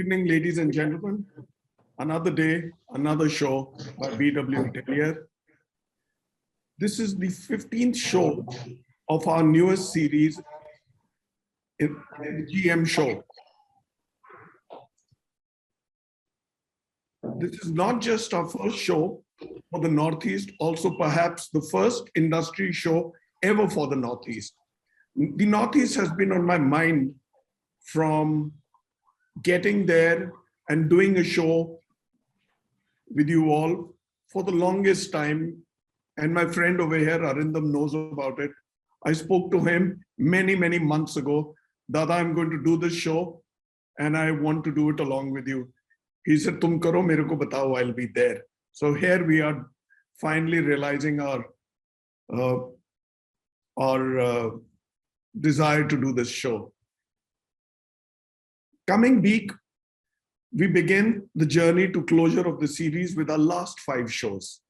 evening, ladies and gentlemen. Another day, another show by BW Hotelier. This is the 15th show of our newest series, the GM show. This is not just our first show for the Northeast, also perhaps the first industry show ever for the Northeast. The Northeast has been on my mind from getting there and doing a show with you all for the longest time. And my friend over here, Arindam, knows about it. I spoke to him many months ago. Dada, I'm going to do this show and I want to do it along with you. He said, Tum karo, mere ko batao, I'll be there. So here we are finally realizing our desire to do this show. Coming week, we begin the journey to closure of the series with our last 5 shows.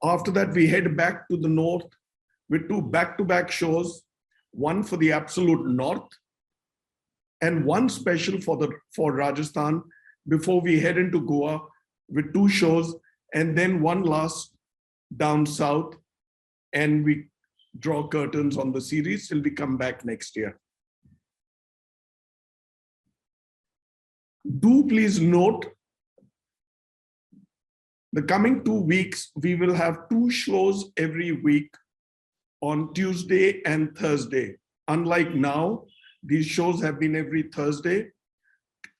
After that, we head back to the north with 2 back-to-back shows, one for the absolute north and one special for Rajasthan before we head into Goa with 2 shows and then one last down south, and we draw curtains on the series till we come back next year. Do please note, the coming 2 weeks, we will have 2 shows every week on Tuesday and Thursday. Unlike now, these shows have been every Thursday.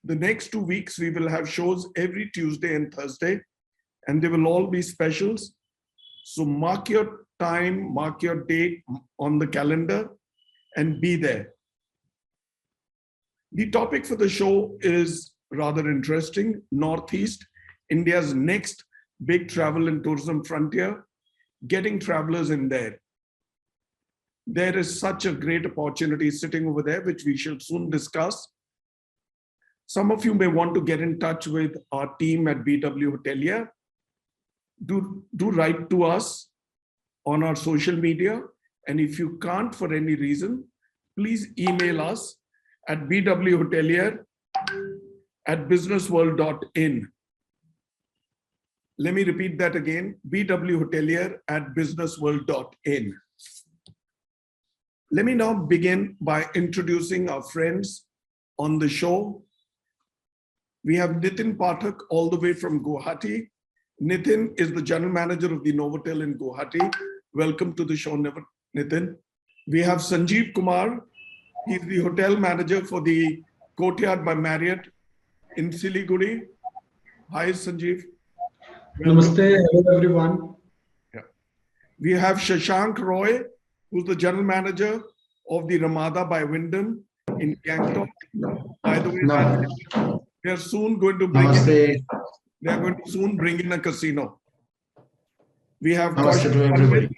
The next 2 weeks, we will have shows every Tuesday and Thursday, and they will all be specials. So mark your time, mark your date on the calendar and be there. The topic for the show is rather interesting. Northeast, India's next big travel and tourism frontier, getting travelers in there. There is such a great opportunity sitting over there, which we shall soon discuss. Some of you may want to get in touch with our team at BW Hotelier. Do write to us on our social media. And if you can't for any reason, please email us at bwhotelier@businessworld.in. Let me repeat that again, bwhotelier@businessworld.in. Let me now begin by introducing our friends on the show. We have Nitin Pathak all the way from Guwahati. Nitin is the general manager of the Novotel in Guwahati. Welcome to the show, Nitin. We have Sanjeev Kumar. He's the hotel manager for the Courtyard by Marriott in Siliguri. Hi, Sanjeev. Welcome. Namaste, hello everyone. Yeah. We have Shashank Roy, who's the general manager of the Ramada by Wyndham in Gangtok. By the way, they are soon going to bring in a casino. We have Koushik Pandit.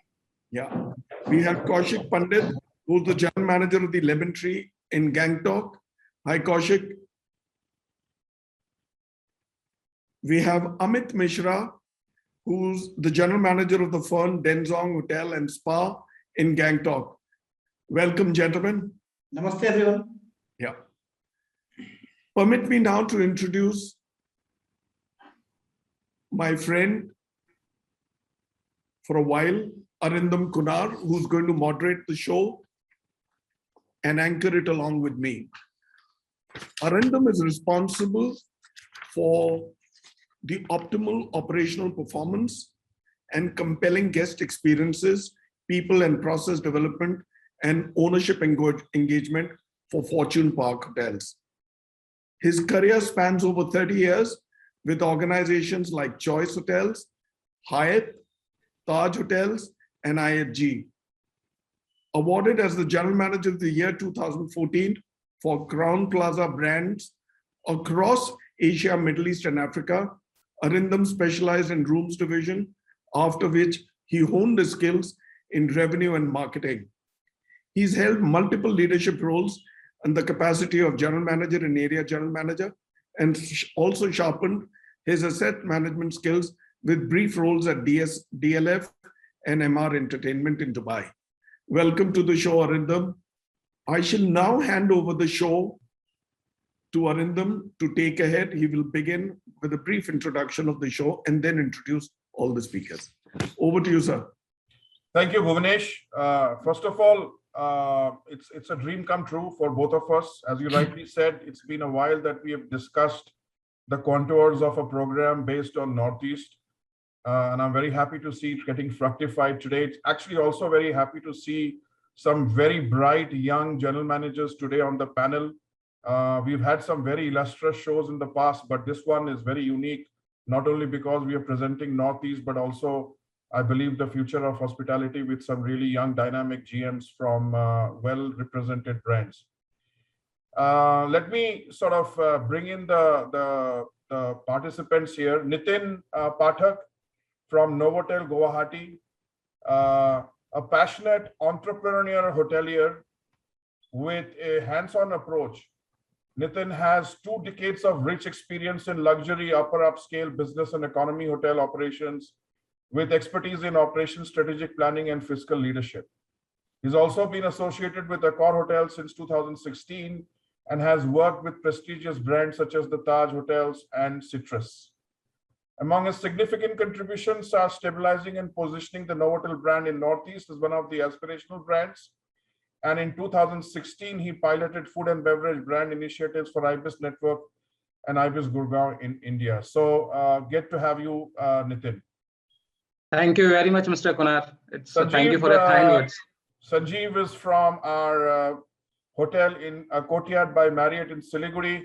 Yeah. We have Koushik Pandit, who's the general manager of the Lemon Tree in Gangtok. Hi, Koushik. We have Amit Mishra, who's the general manager of the Fern Hotel and Spa in Gangtok. Welcome, gentlemen. Namaste, everyone. Yeah. Permit me now to introduce my friend for a while, Arindam Kunar, who's going to moderate the show and anchor it along with me. Arindam is responsible for the optimal operational performance and compelling guest experiences, people and process development, and ownership engagement for Fortune Park Hotels. His career spans over 30 years with organizations like Choice Hotels, Hyatt, Taj Hotels, and IHG. Awarded as the General Manager of the year 2014 for Crown Plaza brands across Asia, Middle East, and Africa, Arindam specialized in rooms division, after which he honed his skills in revenue and marketing. He's held multiple leadership roles in the capacity of general manager and area general manager, and also sharpened his asset management skills with brief roles at DLF and MR Entertainment in Dubai. Welcome to the show, Arindam. I shall now hand over the show to Arindam to take ahead. He will begin with a brief introduction of the show and then introduce all the speakers. Over to you, sir. Thank you, Bhuvanesh. First of all, it's a dream come true for both of us. As you rightly said, it's been a while that we have discussed the contours of a program based on Northeast. And I'm very happy to see it getting fructified today. It's actually also very happy to see some very bright young general managers today on the panel. We've had some very illustrious shows in the past, but this one is very unique, not only because we are presenting Northeast, but also I believe the future of hospitality with some really young dynamic GMs from well-represented brands. Let me sort of bring in the participants here. Nitin Pathak from Novotel, Guwahati, a passionate entrepreneur hotelier with a hands-on approach. Nitin has 2 decades of rich experience in luxury, upper upscale business and economy hotel operations with expertise in operations, strategic planning and fiscal leadership. He's also been associated with Accor Hotel since 2016 and has worked with prestigious brands such as the Taj Hotels and Citrus. Among his significant contributions are stabilizing and positioning the Novotel brand in Northeast as one of the aspirational brands. And in 2016, he piloted food and beverage brand initiatives for Ibis Network and Ibis Gurgaon in India. So get to have you, Nitin. Thank you very much, Mr. Kunar. Thank you for your kind words. Sanjeev is from our hotel in Courtyard by Marriott in Siliguri.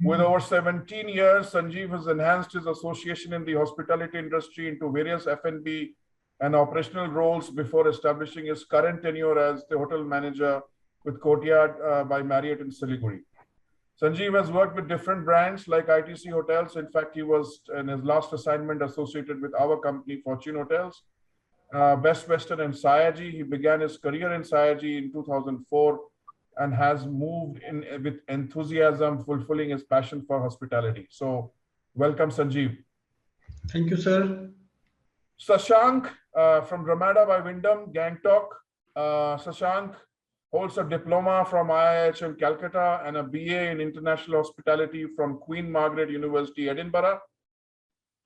With over 17 years, Sanjeev has enhanced his association in the hospitality industry into various F&B and operational roles before establishing his current tenure as the hotel manager with Courtyard by Marriott in Siliguri. Sanjeev has worked with different brands like ITC Hotels. In fact, he was in his last assignment associated with our company, Fortune Hotels, Best Western and Sayaji. He began his career in Sayaji in 2004 and has moved in with enthusiasm, fulfilling his passion for hospitality. So welcome, Sanjeev. Thank you, sir. Shashank from Ramada by Wyndham, Gangtok. Shashank holds a diploma from IIHL Calcutta and a BA in International Hospitality from Queen Margaret University, Edinburgh.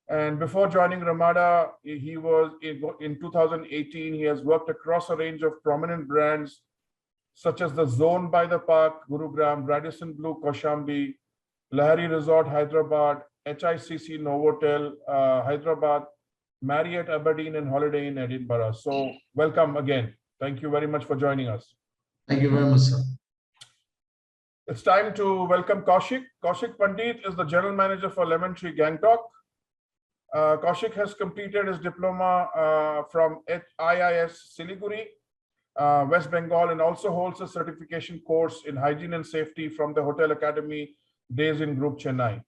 And before joining Ramada, he was in 2018, he has worked across a range of prominent brands such as the Zone by the Park, Gurugram, Radisson Blu, Kaushambi, Lahari Resort, Hyderabad, HICC Novotel, Hyderabad, Marriott Aberdeen and Holiday Inn Edinburgh. So welcome again. Thank you very much for joining us. Thank you very much, sir. It's time to welcome Koushik. Koushik Pandit is the General Manager for Lemon Tree Gangtok. Koushik has completed his diploma from IIS Siliguri, West Bengal, and also holds a certification course in hygiene and safety from the Hotel Academy Days in Group Chennai.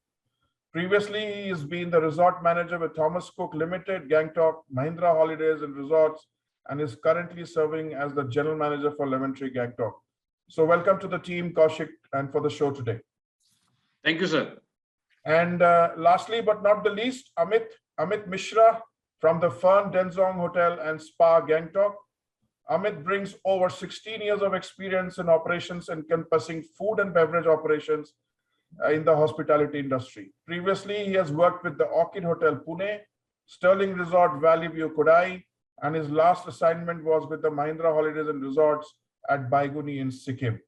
Previously, he has been the resort manager with Thomas Cook Limited, Gangtok, Mahindra Holidays and Resorts, and is currently serving as the general manager for Lemon Tree Gangtok. So welcome to the team, Koushik, and for the show today. Thank you, sir. And lastly, but not the least, Amit Mishra from the Fern Denzong Hotel and Spa, Gangtok. Amit brings over 16 years of experience in operations encompassing food and beverage operations in the hospitality industry. Previously, he has worked with the Orchid Hotel Pune, Sterling Resort Valley View Kodai, and his last assignment was with the Mahindra Holidays and Resorts at Baiguni in Sikkim.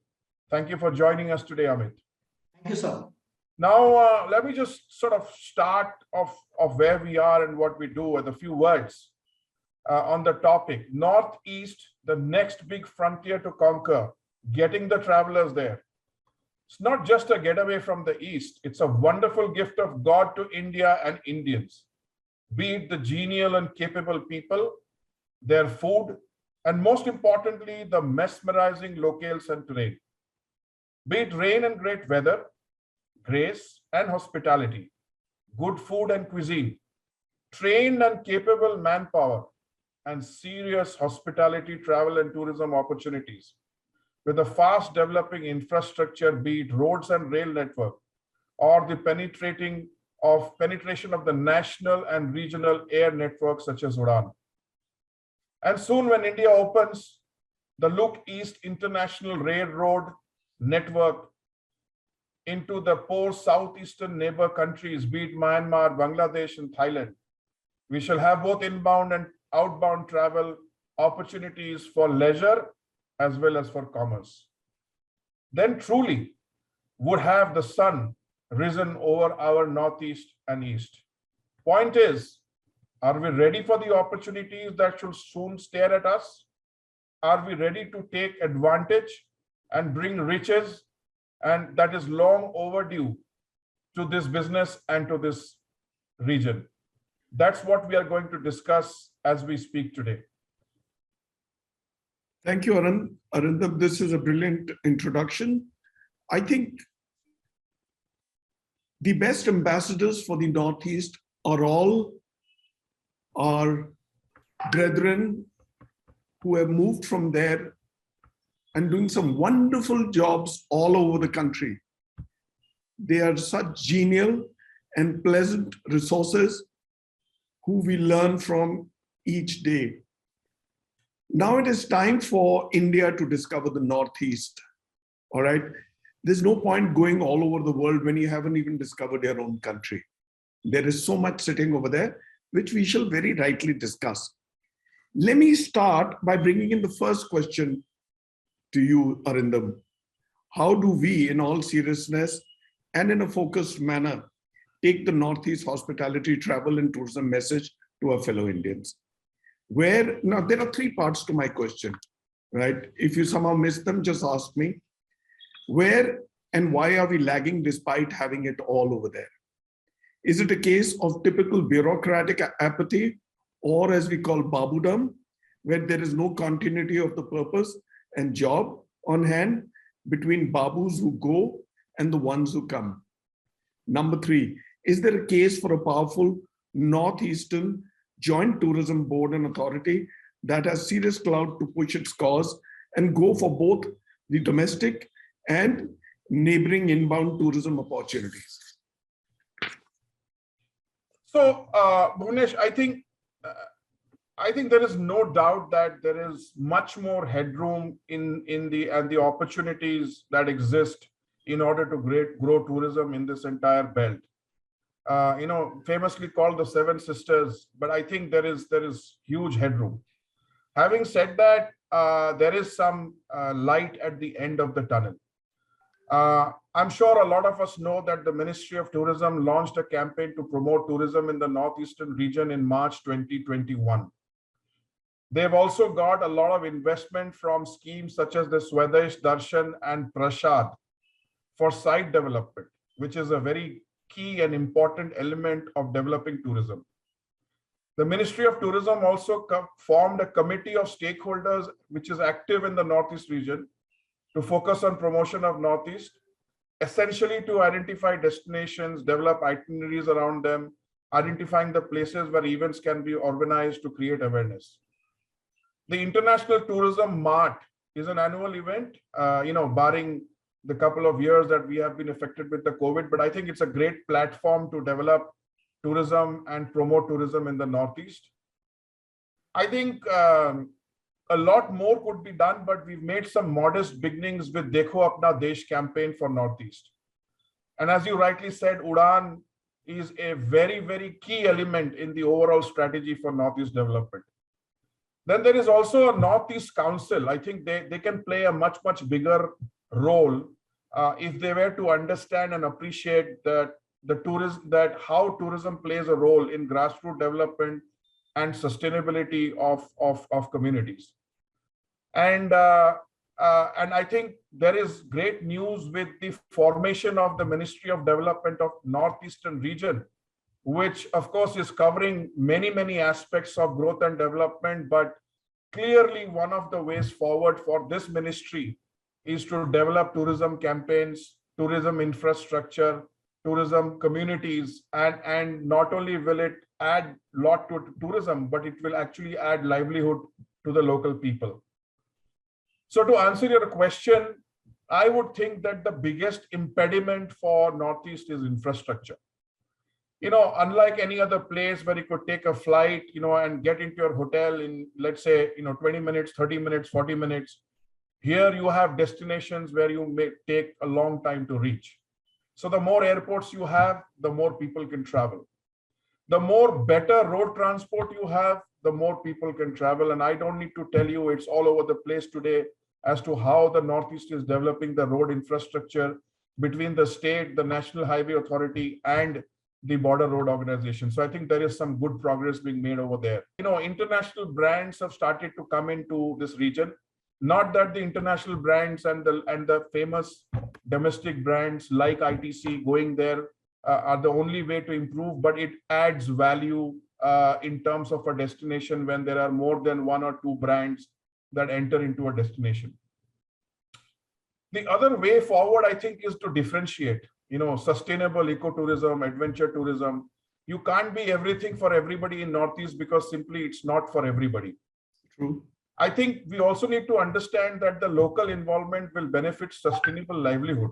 Thank you for joining us today, Amit. Thank you, sir. Now, let me just sort of start of where we are and what we do with a few words on the topic. Northeast, the next big frontier to conquer, getting the travelers there. It's not just a getaway from the East. It's a wonderful gift of God to India and Indians, be it the genial and capable people, their food, and most importantly, the mesmerizing locales and terrain. Be it rain and great weather, grace and hospitality, good food and cuisine, trained and capable manpower, and serious hospitality, travel and tourism opportunities. With a fast developing infrastructure, be it roads and rail network, or the penetration of the national and regional air networks such as Udan. And soon when India opens, the Look East International Railroad network into the poor southeastern neighbor countries, be it Myanmar, Bangladesh, and Thailand. We shall have both inbound and outbound travel opportunities for leisure as well as for commerce. Then truly would have the sun risen over our northeast and east. Point is, are we ready for the opportunities that should soon stare at us? Are we ready to take advantage and bring riches, and that is long overdue, to this business and to this region? That's what we are going to discuss as we speak today. Thank you, Arindam. This is a brilliant introduction. I think the best ambassadors for the Northeast are all our brethren who have moved from there and doing some wonderful jobs all over the country. They are such genial and pleasant resources who we learn from each day. Now it is time for India to discover the Northeast. All right. There's no point going all over the world when you haven't even discovered your own country. There is so much sitting over there, which we shall very rightly discuss. Let me start by bringing in the first question to you, Arindam. How do we, in all seriousness and in a focused manner, take the Northeast hospitality, travel, and tourism message to our fellow Indians? Now, there are three parts to my question, right? If you somehow missed them, just ask me. Where and why are we lagging despite having it all over there? Is it a case of typical bureaucratic apathy, or as we call babudam, where there is no continuity of the purpose and job on hand between babus who go and the ones who come? Number three, is there a case for a powerful Northeastern Joint Tourism Board and Authority that has serious clout to push its cause and go for both the domestic and neighboring inbound tourism opportunities? So, Bhuvanesh, I think there is no doubt that there is much more headroom in the opportunities that exist in order to grow tourism in this entire belt. Famously called the Seven Sisters, but I think there is huge headroom. Having said that, there is some light at the end of the tunnel. I'm sure a lot of us know that the Ministry of Tourism launched a campaign to promote tourism in the Northeastern region in March 2021. They've also got a lot of investment from schemes such as the Swadesh Darshan and Prasad for site development, which is a very key and important element of developing tourism. The Ministry of Tourism also formed a committee of stakeholders which is active in the Northeast region to focus on promotion of Northeast, essentially to identify destinations, develop itineraries around them, identifying the places where events can be organized to create awareness. The International Tourism Mart is an annual event, barring the couple of years that we have been affected with the COVID, but I think it's a great platform to develop tourism and promote tourism in the Northeast. I think a lot more could be done, but we've made some modest beginnings with Dekho Apna Desh campaign for Northeast. And as you rightly said, Udan is a very, very key element in the overall strategy for Northeast development. Then there is also a Northeast Council. I think they can play a much, much bigger role if they were to understand and appreciate that how tourism plays a role in grassroots development and sustainability of communities. And I think there is great news with the formation of the Ministry of Development of Northeastern region, which of course is covering many, many aspects of growth and development. But clearly one of the ways forward for this ministry is to develop tourism campaigns, tourism infrastructure, tourism communities, and not only will it add a lot to tourism, but it will actually add livelihood to the local people. So to answer your question, I would think that the biggest impediment for Northeast is infrastructure. Unlike any other place where you could take a flight, and get into your hotel in, let's say, 20 minutes, 30 minutes, 40 minutes, here you have destinations where you may take a long time to reach. So the more airports you have, the more people can travel. The more better road transport you have, the more people can travel. And I don't need to tell you, it's all over the place today as to how the Northeast is developing the road infrastructure between the state, the National Highway Authority, and the Border Road Organization. So I think there is some good progress being made over there. You know, international brands have started to come into this region. Not that the international brands and the famous domestic brands like ITC going there are the only way to improve, but it adds value in terms of a destination when there are more than one or two brands that enter into a destination. The other way forward, I think, is to differentiate, you know, sustainable ecotourism, adventure tourism. You can't be everything for everybody in Northeast because simply it's not for everybody. True. I think we also need to understand that the local involvement will benefit sustainable livelihood.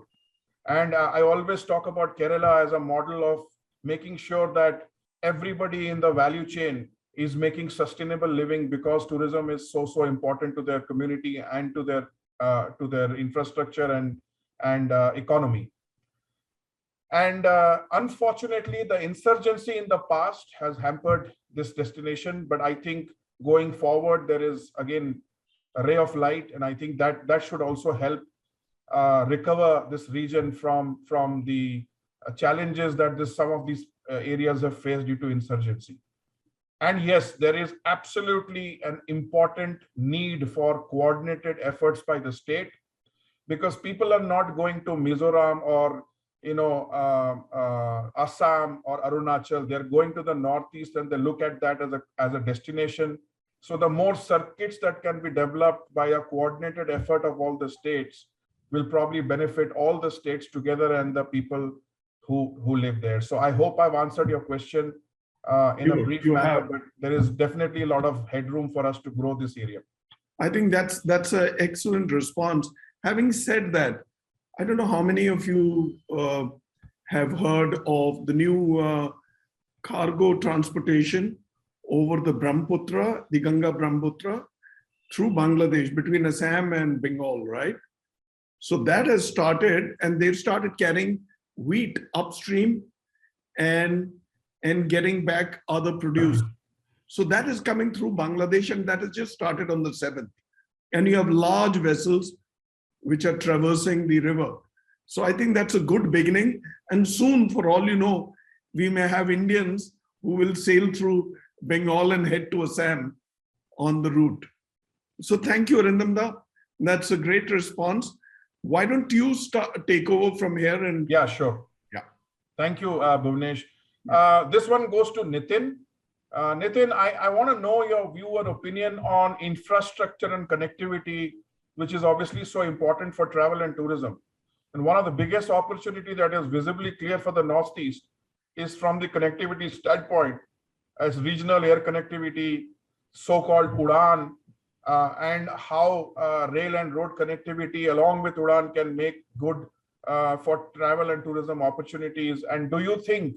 And I always talk about Kerala as a model of making sure that everybody in the value chain is making sustainable living, because tourism is so important to their community and to their infrastructure and economy. And unfortunately, the insurgency in the past has hampered this destination. But I think going forward, there is again a ray of light, and I think that should also help recover this region from the challenges that some of these areas have faced due to insurgency. And yes, there is absolutely an important need for coordinated efforts by the state, because people are not going to Mizoram or Assam or Arunachal. They're going to the Northeast and they look at that as a destination. So the more circuits that can be developed by a coordinated effort of all the states will probably benefit all the states together and the people who live there. So I hope I've answered your question in a brief manner, but there is definitely a lot of headroom for us to grow this area. I think that's an excellent response. Having said that, I don't know how many of you have heard of the new cargo transportation over the Brahmaputra, the Ganga Brahmaputra, through Bangladesh, between Assam and Bengal, right? So that has started, and they've started carrying wheat upstream and getting back other produce. So that is coming through Bangladesh, and that has just started on the 7th. And you have large vessels which are traversing the river. So I think that's a good beginning. And soon, for all you know, we may have Indians who will sail through Bengal and head to Assam on the route. So thank you, Arindam. That's a great response. Why don't you take over from here? And yeah, sure. Yeah. Thank you, Bhuvanesh. This one goes to Nitin. Nitin, I want to know your view and opinion on infrastructure and connectivity, which is obviously so important for travel and tourism. And one of the biggest opportunity that is visibly clear for the Northeast is from the connectivity standpoint, as regional air connectivity, so-called UDAN, and how rail and road connectivity along with UDAN can make good for travel and tourism opportunities. And do you think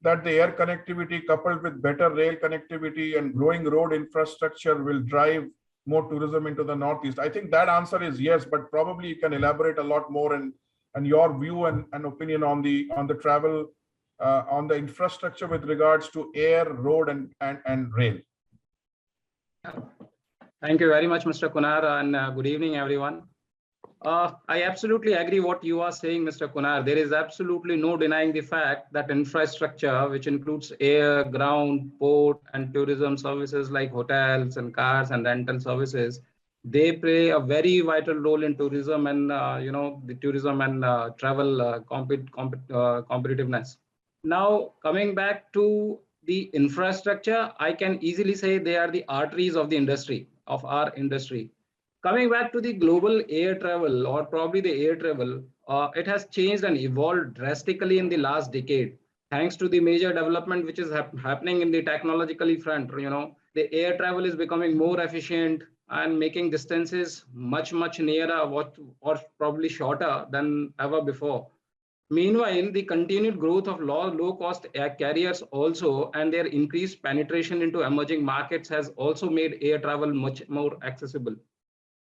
that the air connectivity coupled with better rail connectivity and growing road infrastructure will drive more tourism into the Northeast? I think that answer is yes, but probably you can elaborate a lot more and your view and opinion on the travel, on the infrastructure with regards to air, road, and rail. Thank you very much, Mr. Kunar, and good evening, everyone. I absolutely agree what you are saying, Mr. Kunar. There is absolutely no denying the fact that infrastructure, which includes air, ground, port, and tourism services like hotels and cars and rental services, they play a very vital role in tourism and the tourism and travel competitiveness. Now, coming back to the infrastructure, I can easily say they are the arteries of the industry, of our industry. Coming back to the global air travel, or probably the air travel, it has changed and evolved drastically in the last decade. Thanks to the major development which is happening in the technologically front, the air travel is becoming more efficient and making distances much nearer or probably shorter than ever before. Meanwhile, the continued growth of low-cost air carriers also and their increased penetration into emerging markets has also made air travel much more accessible.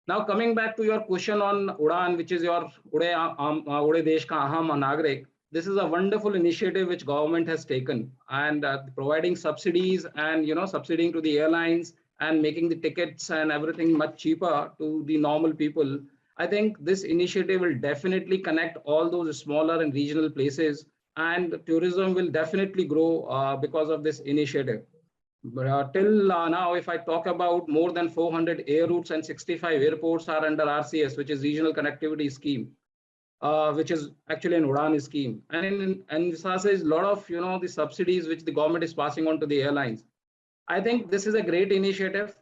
Now coming back to your question on Udan, which is your Ude Desh Ka Aham Nagrik. This is a wonderful initiative which government has taken, and providing subsidies and subsidizing to the airlines and making the tickets and everything much cheaper to the normal people. I think this initiative will definitely connect all those smaller and regional places, and tourism will definitely grow because of this initiative. But till now, if I talk about more than 400 air routes and 65 airports are under RCS, which is Regional Connectivity Scheme, which is actually an Udan scheme. And in SAS is a lot of the subsidies which the government is passing on to the airlines. I think this is a great initiative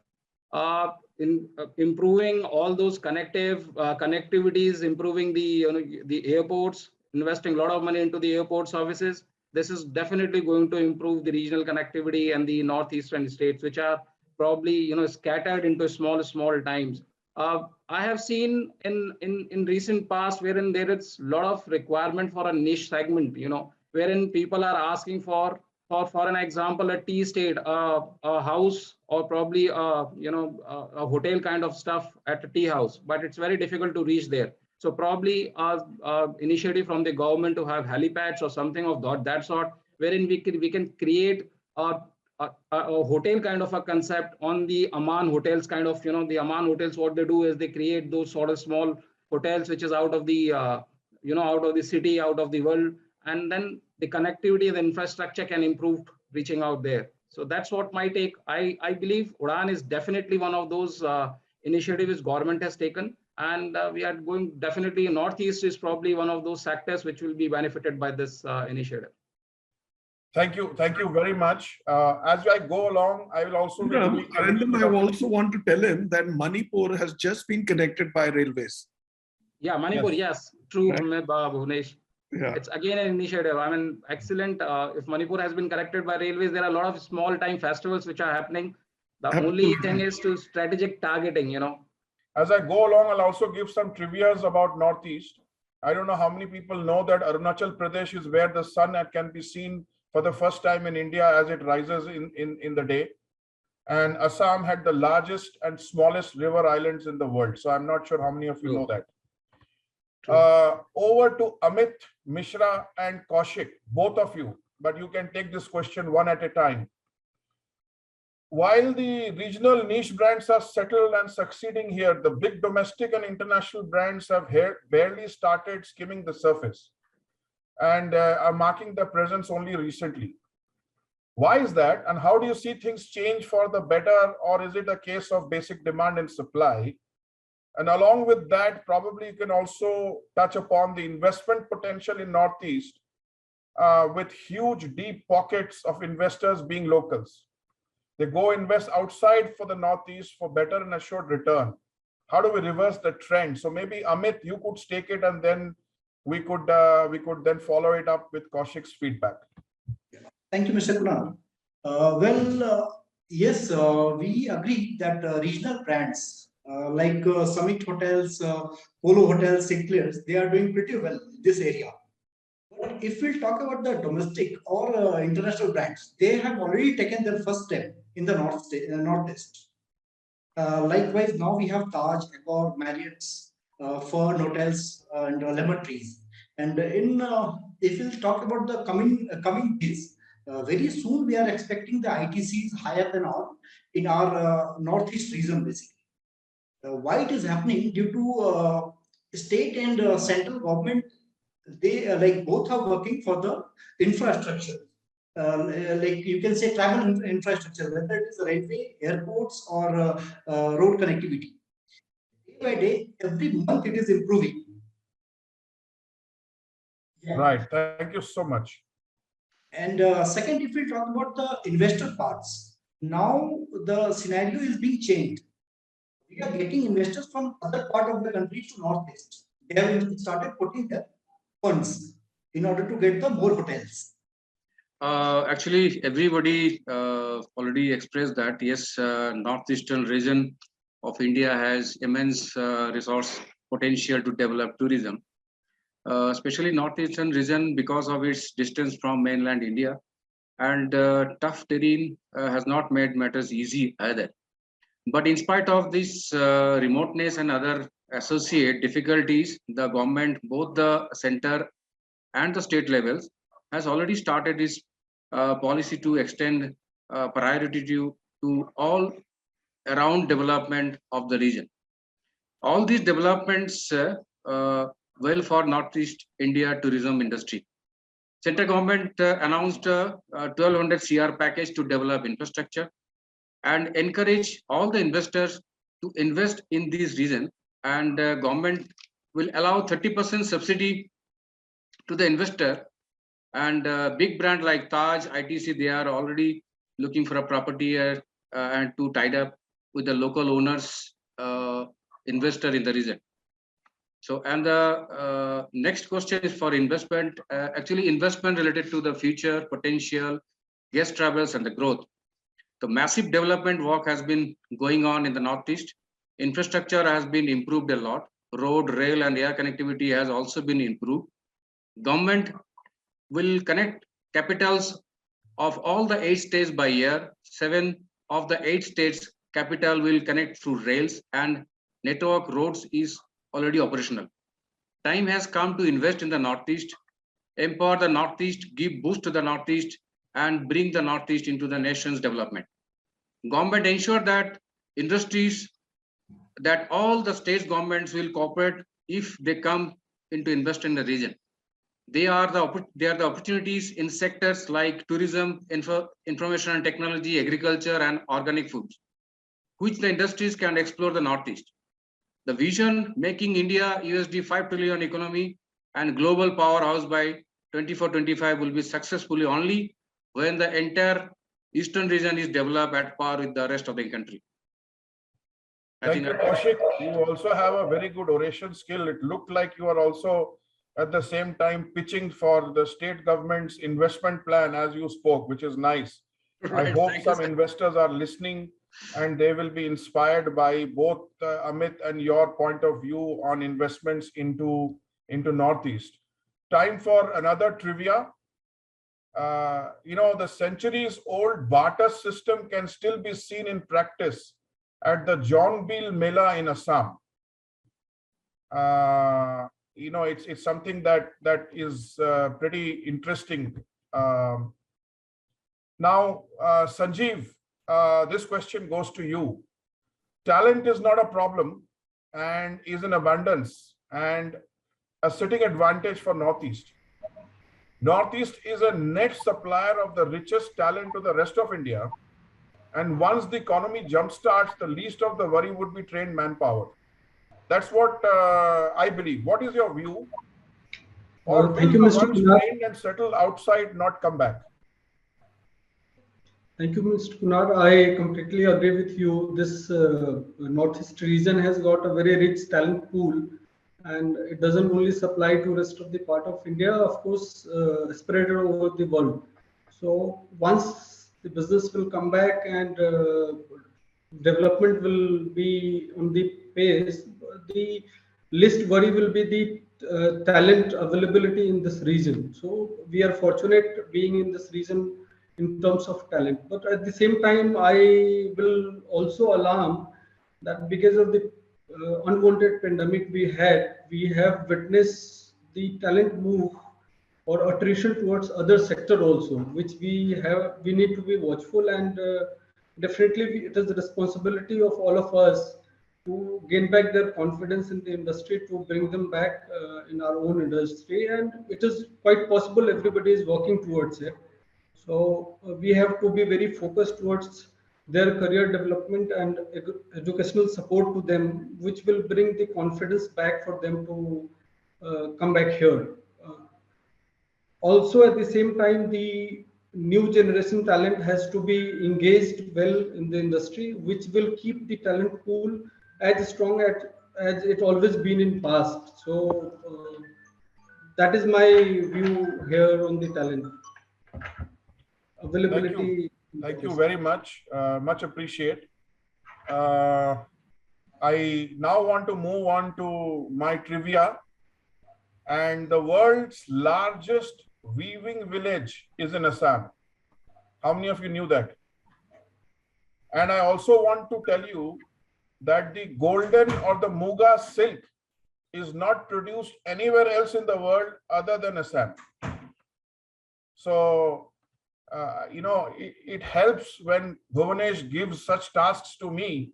in improving all those connectivities, improving the airports, investing a lot of money into the airport services. This is definitely going to improve the regional connectivity and the northeastern states, which are probably scattered into small times. I have seen in recent past wherein there is a lot of requirement for a niche segment, wherein people are asking for an example, a tea estate, a house, or probably a hotel kind of stuff at a tea house, but it's very difficult to reach there. So probably initiative from the government to have helipads or something of that sort, wherein we can create a hotel kind of a concept on the Aman hotels kind of, the Aman hotels, what they do is they create those sort of small hotels, which is out of the, out of the city, out of the world. And then the connectivity, the infrastructure can improve reaching out there. So that's what my take. I believe Udan is definitely one of those initiatives government has taken. And we are going definitely Northeast is probably one of those sectors which will be benefited by this initiative. Thank you very much. As I go along, I will also be Arindam, I also want to tell him that Manipur has just been connected by railways. Yeah, Manipur, yes, true, right. Bhuvanesh. Yeah. It's again an initiative. I mean, excellent. If Manipur has been connected by railways, there are a lot of small time festivals which are happening. The only thing is to strategic targeting, As I go along, I'll also give some trivias about Northeast. I don't know how many people know that Arunachal Pradesh is where the sun can be seen for the first time in India as it rises in the day. And Assam had the largest and smallest river islands in the world. So I'm not sure how many of you know that. Over to Amit, Mishra, and Koushik, both of you, but you can take this question one at a time. While the regional niche brands are settled and succeeding here, the big domestic and international brands have barely started skimming the surface and are marking their presence only recently. Why is that? And how do you see things change for the better, or is it a case of basic demand and supply? And along with that, probably you can also touch upon the investment potential in Northeast with huge deep pockets of investors being locals. They go invest outside for the Northeast for better and assured return. How do we reverse the trend? So maybe Amit, you could stake it, and then we could then follow it up with Kaushik's feedback. Thank you, Mr. Kunar. Yes, we agree that regional brands like Summit Hotels, Polo Hotels, Sinclair's, they are doing pretty well in this area. But if we talk about the domestic or international brands, they have already taken their first step in the Northeast. Likewise, now we have Taj, Accor, Marriott's, Fern hotels, and lemon trees. And if we talk about the coming days, very soon we are expecting the ITCs higher than all in our Northeast region, basically. Why it is happening? Due to state and central government, they both are working for the infrastructure. Like you can say travel infrastructure, whether it is railway, airports, or road connectivity. Day by day, every month it is improving. Yeah. Right. Thank you so much. And second, if we talk about the investor parts, now the scenario is being changed. We are getting investors from other part of the country to Northeast. They have started putting their funds in order to get the more hotels. Actually, everybody already expressed that, yes, Northeastern region of India has immense resource potential to develop tourism. Especially Northeastern region because of its distance from mainland India, and tough terrain has not made matters easy either. But in spite of this remoteness and other associate difficulties, the government, both the center and the state levels, has already started its policy to extend priority to all around development of the region. All these developments well for Northeast India tourism industry. Central government announced a 1200 CR package to develop infrastructure and encourage all the investors to invest in this region. And government will allow 30% subsidy to the investor. And big brand like Taj, ITC, they are already looking for a property and to tie up with the local owners, investor in the region. So, and the next question is for investment. Actually, investment related to the future potential, guest travels, and the growth. The massive development work has been going on in the Northeast. Infrastructure has been improved a lot. Road, rail, and air connectivity has also been improved. Government will connect capitals of all the 8 states by year. 7 of the 8 states capital will connect through rails, and network roads is already operational. Time has come to invest in the Northeast, empower the Northeast, give boost to the Northeast, and bring the Northeast into the nation's development. Government ensure that industries, that all the state governments will cooperate if they come into invest in the region. They are the opportunities in sectors like tourism, information and technology, agriculture, and organic foods, which the industries can explore the Northeast. The vision making India USD 5 trillion economy and global powerhouse by 24-25 will be successfully only when the entire Eastern region is developed at par with the rest of the country. Thank you, Koushik. You also have a very good oration skill. It looked like you are also at the same time pitching for the state government's investment plan as you spoke, which is nice. Right, I hope some investors are listening and they will be inspired by both Amit and your point of view on investments into Northeast. Time for another trivia. The centuries-old barter system can still be seen in practice at the Jonbil Mela in Assam. It's something that is pretty interesting. Now, Sanjeev, this question goes to you. Talent is not a problem and is in abundance and a sitting advantage for Northeast. Northeast is a net supplier of the richest talent to the rest of India. And once the economy jumpstarts, the least of the worry would be trained manpower. That's what I believe. What is your view? Or will the ones trained and settled outside not come back? Thank you, Mr. Kunar. I completely agree with you. This Northeast region has got a very rich talent pool, and it doesn't only supply to rest of the part of India, of course, spread over the world. So once the business will come back and development will be on the pace, the least worry will be the talent availability in this region. So we are fortunate being in this region in terms of talent. But at the same time, I will also alarm that because of the unwanted pandemic we have witnessed the talent move or attrition towards other sector also, which we need to be watchful, and definitely it is the responsibility of all of us to gain back their confidence in the industry, to bring them back in our own industry. And it is quite possible everybody is working towards it. So we have to be very focused towards their career development and educational support to them, which will bring the confidence back for them to come back here. Also, at the same time, the new generation talent has to be engaged well in the industry, which will keep the talent pool as strong as it always been in past. So that is my view here on the talent availability. Thank you very much. Much appreciate. I now want to move on to my trivia. And the world's largest weaving village is in Assam. How many of you knew that? And I also want to tell you that the golden or the Muga silk is not produced anywhere else in the world other than Assam. So, it helps when Bhuvanesh gives such tasks to me,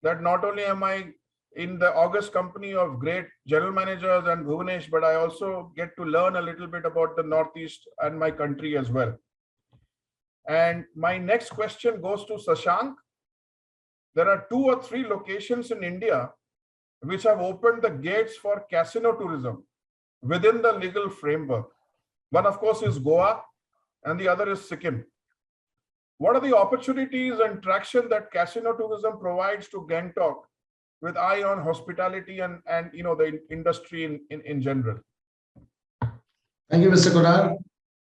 that not only am I in the august company of great general managers and Bhuvanesh, but I also get to learn a little bit about the Northeast and my country as well. And my next question goes to Shashank. There are 2 or 3 locations in India which have opened the gates for casino tourism within the legal framework. One, of course, is Goa, and the other is Sikkim. What are the opportunities and traction that casino tourism provides to Gangtok with eye on hospitality and the industry in general? Thank you, Mr. Kunar.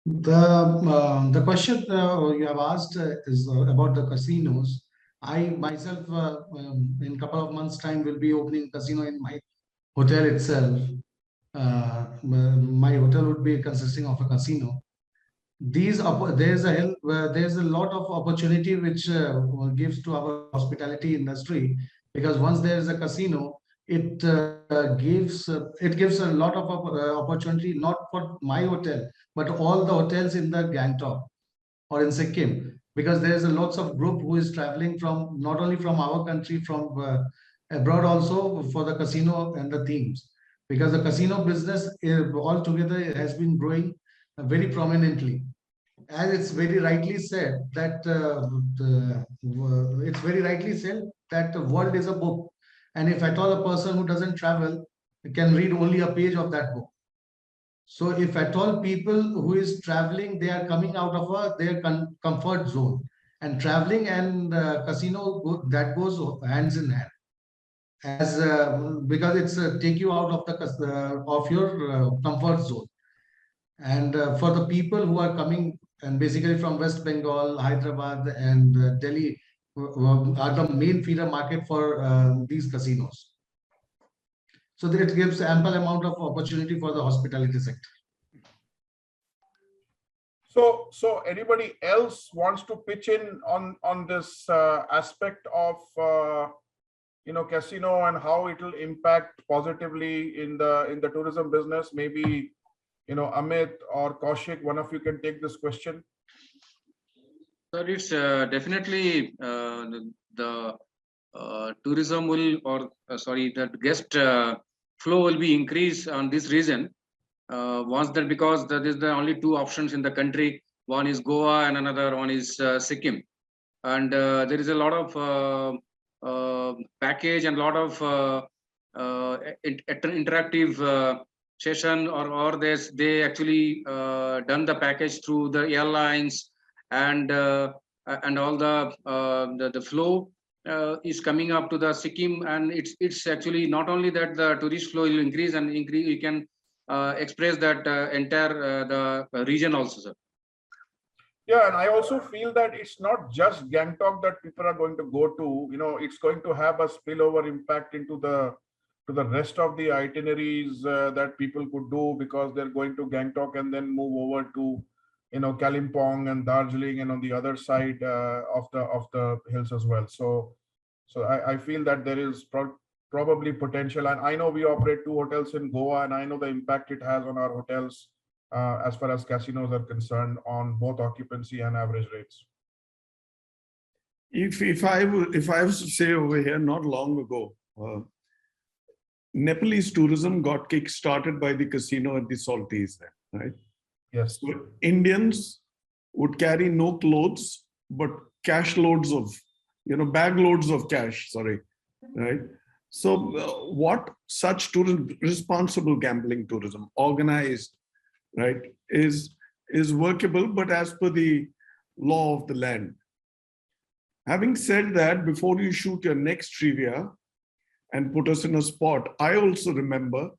The question you have asked is about the casinos. I myself, in a couple of months' time, will be opening a casino in my hotel itself. My hotel would be consisting of a casino. There's a lot of opportunity which gives to our hospitality industry, because once there is a casino, it gives a lot of opportunity, not for my hotel, but all the hotels in the Gangtok or in Sikkim, because there is a lots of group who is traveling from not only from our country, from abroad also, for the casino and the themes, because the casino business altogether has been growing very prominently. As it's very rightly said that the world is a book, and if at all a person who doesn't travel can read only a page of that book. So if at all people who is traveling, they are coming out of their comfort zone, and traveling and casino that goes hands in hand, as because it's take you out of your comfort zone. And for the people who are coming, and basically from West Bengal, Hyderabad, and Delhi, are the main feeder market for these casinos. So that it gives ample amount of opportunity for the hospitality sector. So anybody else wants to pitch in on this aspect of casino and how it will impact positively in the tourism business? Maybe Amit or Koushik, one of you can take this question. So it's definitely the tourism will, or the guest flow will be increased on this region. Once that, because there is the only 2 options in the country. One is Goa and another one is Sikkim, and there is a lot of package and a lot of interactive session, or they actually done the package through the airlines, and all the flow is coming up to the Sikkim, and it's actually not only that the tourist flow will increase, you can express that entire the region also, sir. Yeah, and I also feel that it's not just Gangtok that people are going to go to. It's going to have a spillover impact into the rest of the itineraries that people could do, because they're going to Gangtok and then move over to Kalimpong and Darjeeling, and on the other side of the hills as well. So I feel that there is probably potential, and I know we operate 2 hotels in Goa, and I know the impact it has on our hotels as far as casinos are concerned, on both occupancy and average rates. If I was to say over here, not long ago, Nepalese tourism got kick-started by the casino at the Salties, right? Yes. So Indians would carry no clothes, but cash loads of, bag loads of cash, right? So what such tourism, responsible gambling tourism, organized, right, is workable, but as per the law of the land. Having said that, before you shoot your next trivia and put us in a spot, I also remember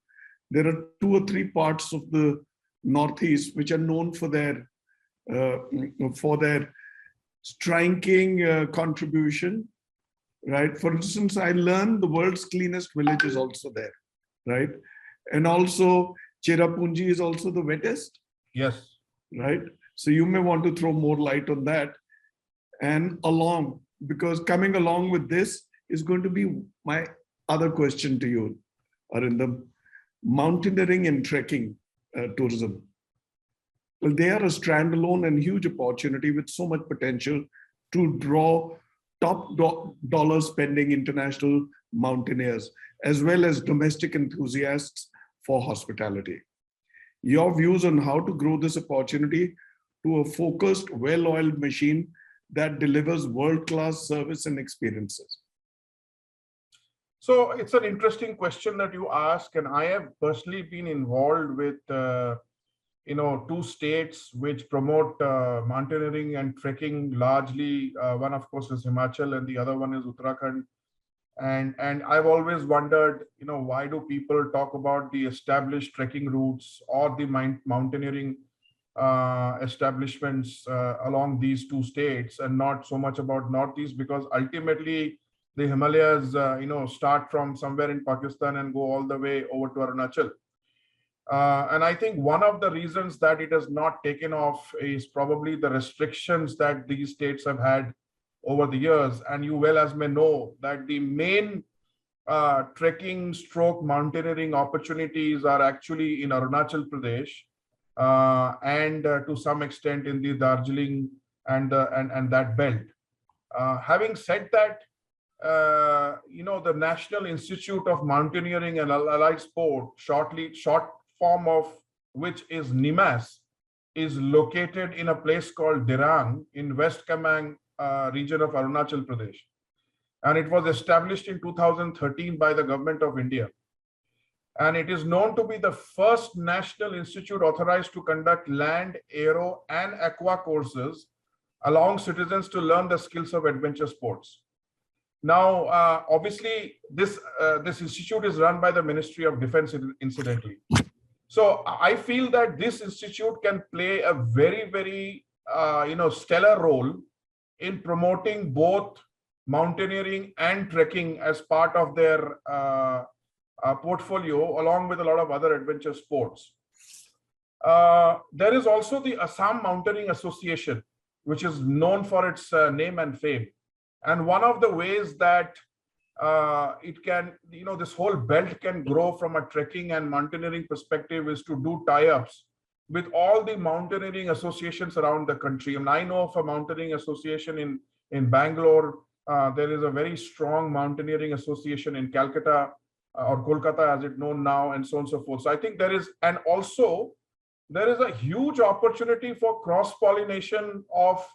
there are 2 or 3 parts of the Northeast which are known for their striking contribution, right? For instance, I learned the world's cleanest village is also there, right? And also Cherrapunji is also the wettest. Yes. Right. So you may want to throw more light on that. And along because coming along with this is going to be my other question to you, Arindam. Mountaineering and trekking tourism. Well, they are a standalone and huge opportunity with so much potential to draw top dollar spending international mountaineers, as well as domestic enthusiasts for hospitality. Your views on how to grow this opportunity to a focused, well-oiled machine that delivers world-class service and experiences? So it's an interesting question that you ask, and I have personally been involved with two states which promote mountaineering and trekking largely. One, of course, is Himachal, and the other one is Uttarakhand. And I've always wondered, why do people talk about the established trekking routes or the mountaineering establishments along these two states, and not so much about Northeast, because ultimately the Himalayas, start from somewhere in Pakistan and go all the way over to Arunachal. And I think one of the reasons that it has not taken off is probably the restrictions that these states have had over the years. And you well as may know that the main trekking stroke mountaineering opportunities are actually in Arunachal Pradesh and to some extent in the Darjeeling and that belt. Having said that, the National Institute of Mountaineering and Allied Sport, short form of which is NIMAS, is located in a place called Dirang in West Kamang region of Arunachal Pradesh. And it was established in 2013 by the government of India. And it is known to be the first national institute authorized to conduct land, aero, and aqua courses, allowing citizens to learn the skills of adventure sports. Now, obviously, this institute is run by the Ministry of Defense, incidentally. So I feel that this institute can play a very, very, stellar role in promoting both mountaineering and trekking as part of their portfolio, along with a lot of other adventure sports. There is also the Assam Mountaineering Association, which is known for its name and fame. And one of the ways that it can, this whole belt can grow from a trekking and mountaineering perspective is to do tie-ups with all the mountaineering associations around the country. And I know of a mountaineering association in Bangalore. There is a very strong mountaineering association in Calcutta or Kolkata as it's known now, and so on and so forth. So I think there is, and also there is a huge opportunity for cross-pollination of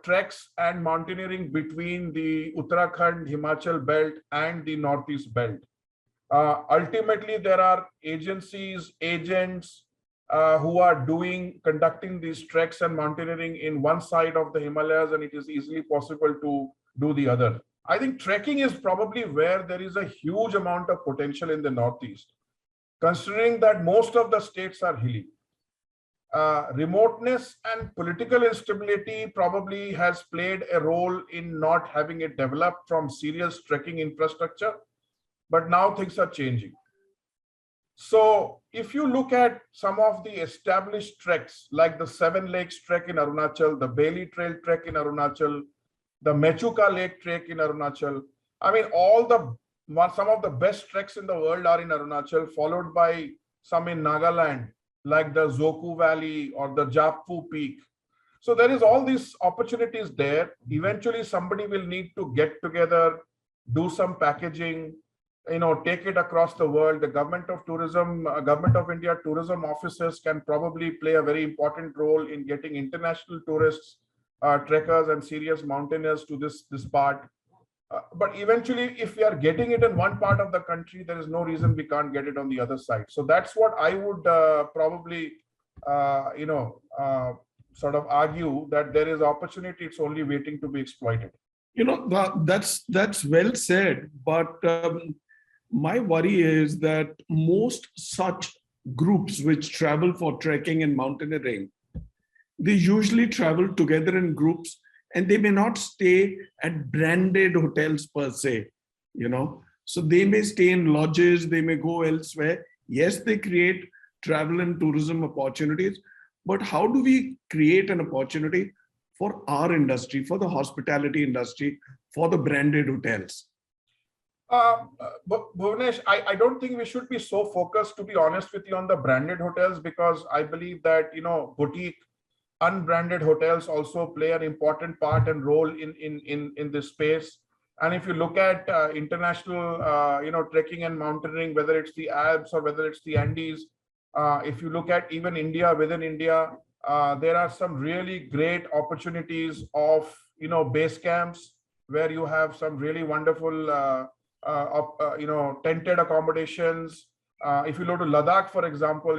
treks and mountaineering between the Uttarakhand, Himachal belt and the Northeast belt. Ultimately, there are agencies, agents who are conducting these treks and mountaineering in one side of the Himalayas, and it is easily possible to do the other. I think trekking is probably where there is a huge amount of potential in the Northeast, considering that most of the states are hilly. Remoteness and political instability probably has played a role in not having it developed from serious trekking infrastructure, but now things are changing. So if you look at some of the established treks, like the Seven Lakes Trek in Arunachal, the Bailey Trail Trek in Arunachal, the Mechuka Lake Trek in Arunachal, I mean, some of the best treks in the world are in Arunachal, followed by some in Nagaland, like the Zoku Valley or the Japfu Peak. So there is all these opportunities there. Eventually, somebody will need to get together, do some packaging, take it across the world. The Government of India tourism officers can probably play a very important role in getting international tourists, trekkers and serious mountaineers to this part. But eventually, if we are getting it in one part of the country, there is no reason we can't get it on the other side. So that's what I would probably, sort of argue, that there is opportunity. It's only waiting to be exploited. That's well said. But my worry is that most such groups which travel for trekking and mountaineering, they usually travel together in groups, and they may not stay at branded hotels per se, So they may stay in lodges, they may go elsewhere. Yes, they create travel and tourism opportunities, but how do we create an opportunity for our industry, for the hospitality industry, for the branded hotels? Bhuvanesh, I don't think we should be so focused, to be honest with you, on the branded hotels, because I believe that, boutique, unbranded hotels also play an important part and role in this space. And if you look at international, trekking and mountaineering, whether it's the Alps or whether it's the Andes, if you look at even India, within India, there are some really great opportunities of, base camps where you have some really wonderful, tented accommodations. If you go to Ladakh, for example,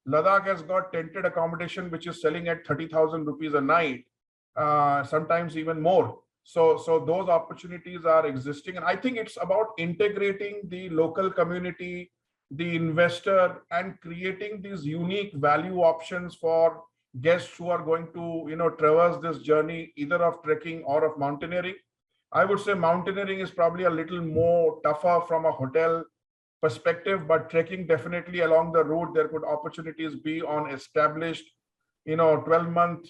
Ladakh has got tented accommodation, which is selling at 30,000 rupees a night, sometimes even more. So those opportunities are existing. And I think it's about integrating the local community, the investor, and creating these unique value options for guests who are going to, traverse this journey, either of trekking or of mountaineering. I would say mountaineering is probably a little more tougher from a hotel perspective, but trekking definitely along the route, there could opportunities be on established, 12-month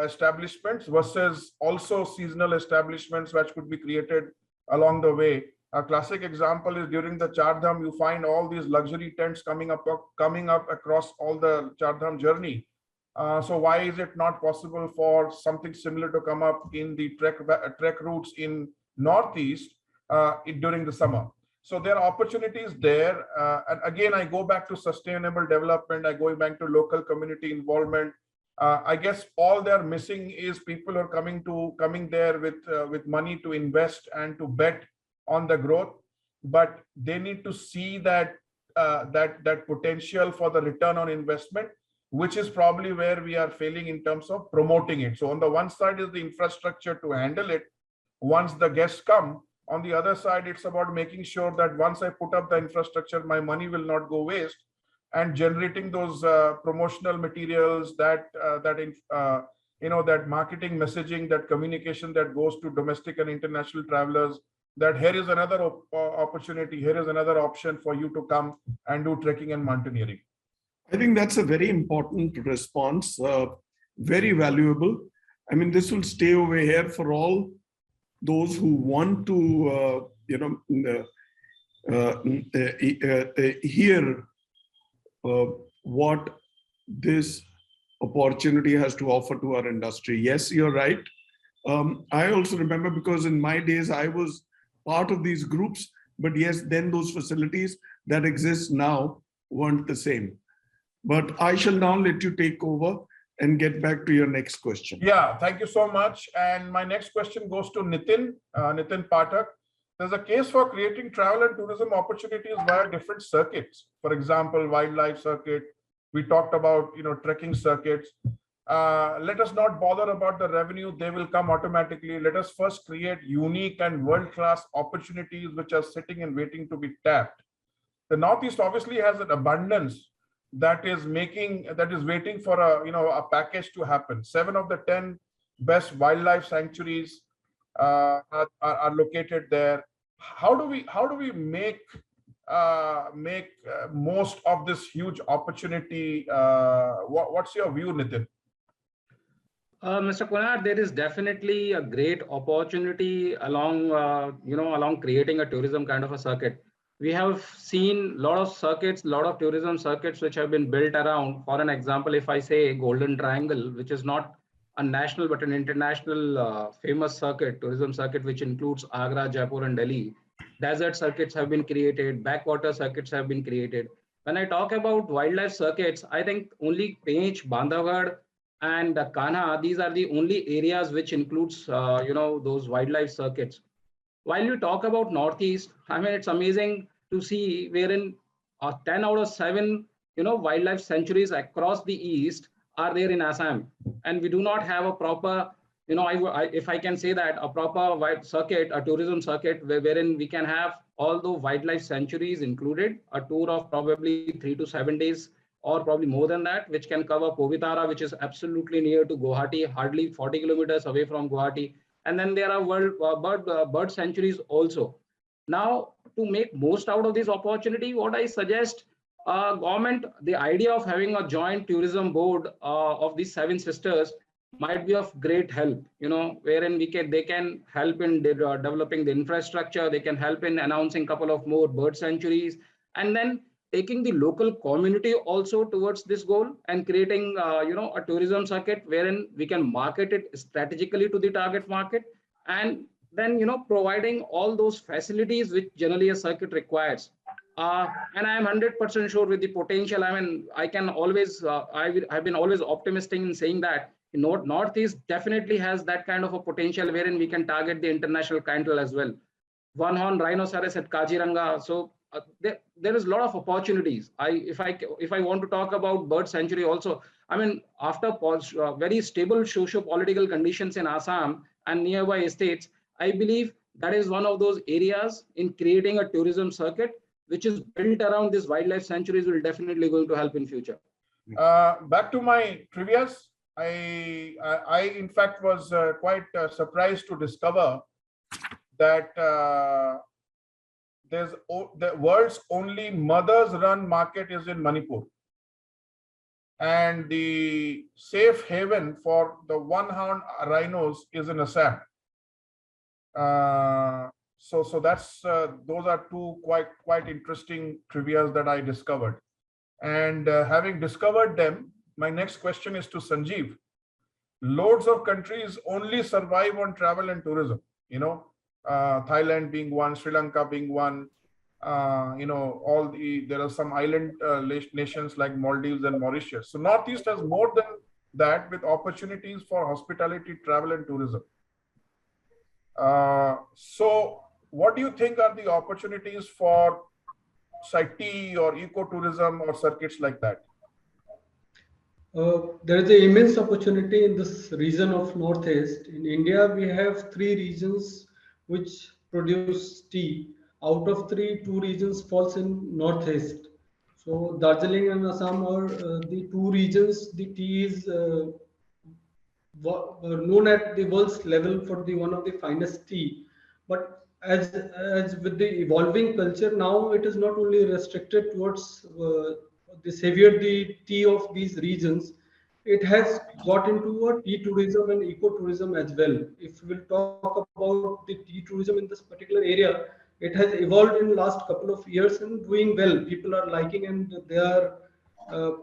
establishments versus also seasonal establishments which could be created along the way. A classic example is during the Char Dham, you find all these luxury tents coming up across all the Char Dham journey. So why is it not possible for something similar to come up in the trek routes in Northeast during the summer? So there are opportunities there. And again, I go back to sustainable development. I go back to local community involvement. I guess all they're missing is people are coming there with money to invest and to bet on the growth. But they need to see that potential for the return on investment, which is probably where we are failing in terms of promoting it. So on the one side is the infrastructure to handle it once the guests come. On the other side, it's about making sure that once I put up the infrastructure, my money will not go waste, and generating those promotional materials, that marketing messaging, that communication that goes to domestic and international travelers, that here is another opportunity, here is another option for you to come and do trekking and mountaineering. I think that's a very important response, very valuable. I mean, this will stay over here for all those who want to, hear what this opportunity has to offer to our industry. Yes, you're right. I also remember, because in my days, I was part of these groups, but yes, then those facilities that exist now weren't the same. But I shall now let you take over and get back to your next question. Yeah, thank you so much. And my next question goes to Nitin Pathak. There's a case for creating travel and tourism opportunities via different circuits. For example, wildlife circuit. We talked about, trekking circuits. Let us not bother about the revenue. They will come automatically. Let us first create unique and world-class opportunities which are sitting and waiting to be tapped. The Northeast obviously has an abundance that is waiting for a package to happen. 7 of the 10 best wildlife sanctuaries are located there. How do we make most of this huge opportunity? What's your view, Nitin? Mr. Kunar, there is definitely a great opportunity along creating a tourism kind of a circuit. We have seen a lot of circuits, a lot of tourism circuits which have been built around. For an example, if I say Golden Triangle, which is not a national but an international famous circuit, tourism circuit, which includes Agra, Jaipur, and Delhi. Desert circuits have been created, backwater circuits have been created. When I talk about wildlife circuits, I think only Pench, Bandhavgarh, and Kanha, these are the only areas which includes those wildlife circuits. While you talk about Northeast, I mean, it's amazing to see wherein 10 out of 7, wildlife sanctuaries across the East are there in Assam. And we do not have a proper, if I can say that, a proper wide circuit, a tourism circuit wherein we can have all the wildlife sanctuaries included, a tour of probably 3 to 7 days, or probably more than that, which can cover Povitara, which is absolutely near to Guwahati, hardly 40 kilometers away from Guwahati. And then there are bird sanctuaries also. Now, to make most out of this opportunity, what I suggest, government, the idea of having a joint tourism board of these 7 sisters might be of great help, wherein they can help in developing the infrastructure, they can help in announcing a couple of more bird sanctuaries, and then taking the local community also towards this goal and creating, a tourism circuit wherein we can market it strategically to the target market, and then, providing all those facilities which generally a circuit requires. And I am 100% sure with the potential. I mean, I can always, I've been always optimistic in saying that Northeast definitely has that kind of a potential wherein we can target the international clientele as well. One horn rhinoceros at Kaziranga. So there is a lot of opportunities. If I want to talk about bird sanctuary also, I mean, after very stable socio-political conditions in Assam and nearby states, I believe that is one of those areas in creating a tourism circuit which is built around these wildlife sanctuaries will definitely going to help in future. Back to my trivias. I in fact was quite surprised to discover that the world's only mothers run market is in Manipur, and the safe haven for the one-horned rhinos is in Assam. So that's those are two quite interesting trivias that I discovered. And having discovered them, my next question is to Sanjeev. Loads of countries only survive on travel and tourism, Thailand being one, Sri Lanka being one, there are some island nations like Maldives and Mauritius. So Northeast has more than that, with opportunities for hospitality, travel and tourism. So what do you think are the opportunities for tea or ecotourism or circuits like that? There is an immense opportunity in this region of Northeast. In India, we have 3 regions which produce tea. Out of 3, 2 regions falls in Northeast. So Darjeeling and Assam are the 2 regions. The tea is known at the world's level for the one of the finest tea. But as with the evolving culture now, it is not only restricted towards the savior the tea of these regions. It has got into a tea tourism and ecotourism as well. If we will talk about the tea tourism in this particular area, it has evolved in the last couple of years and doing well. People are liking and they are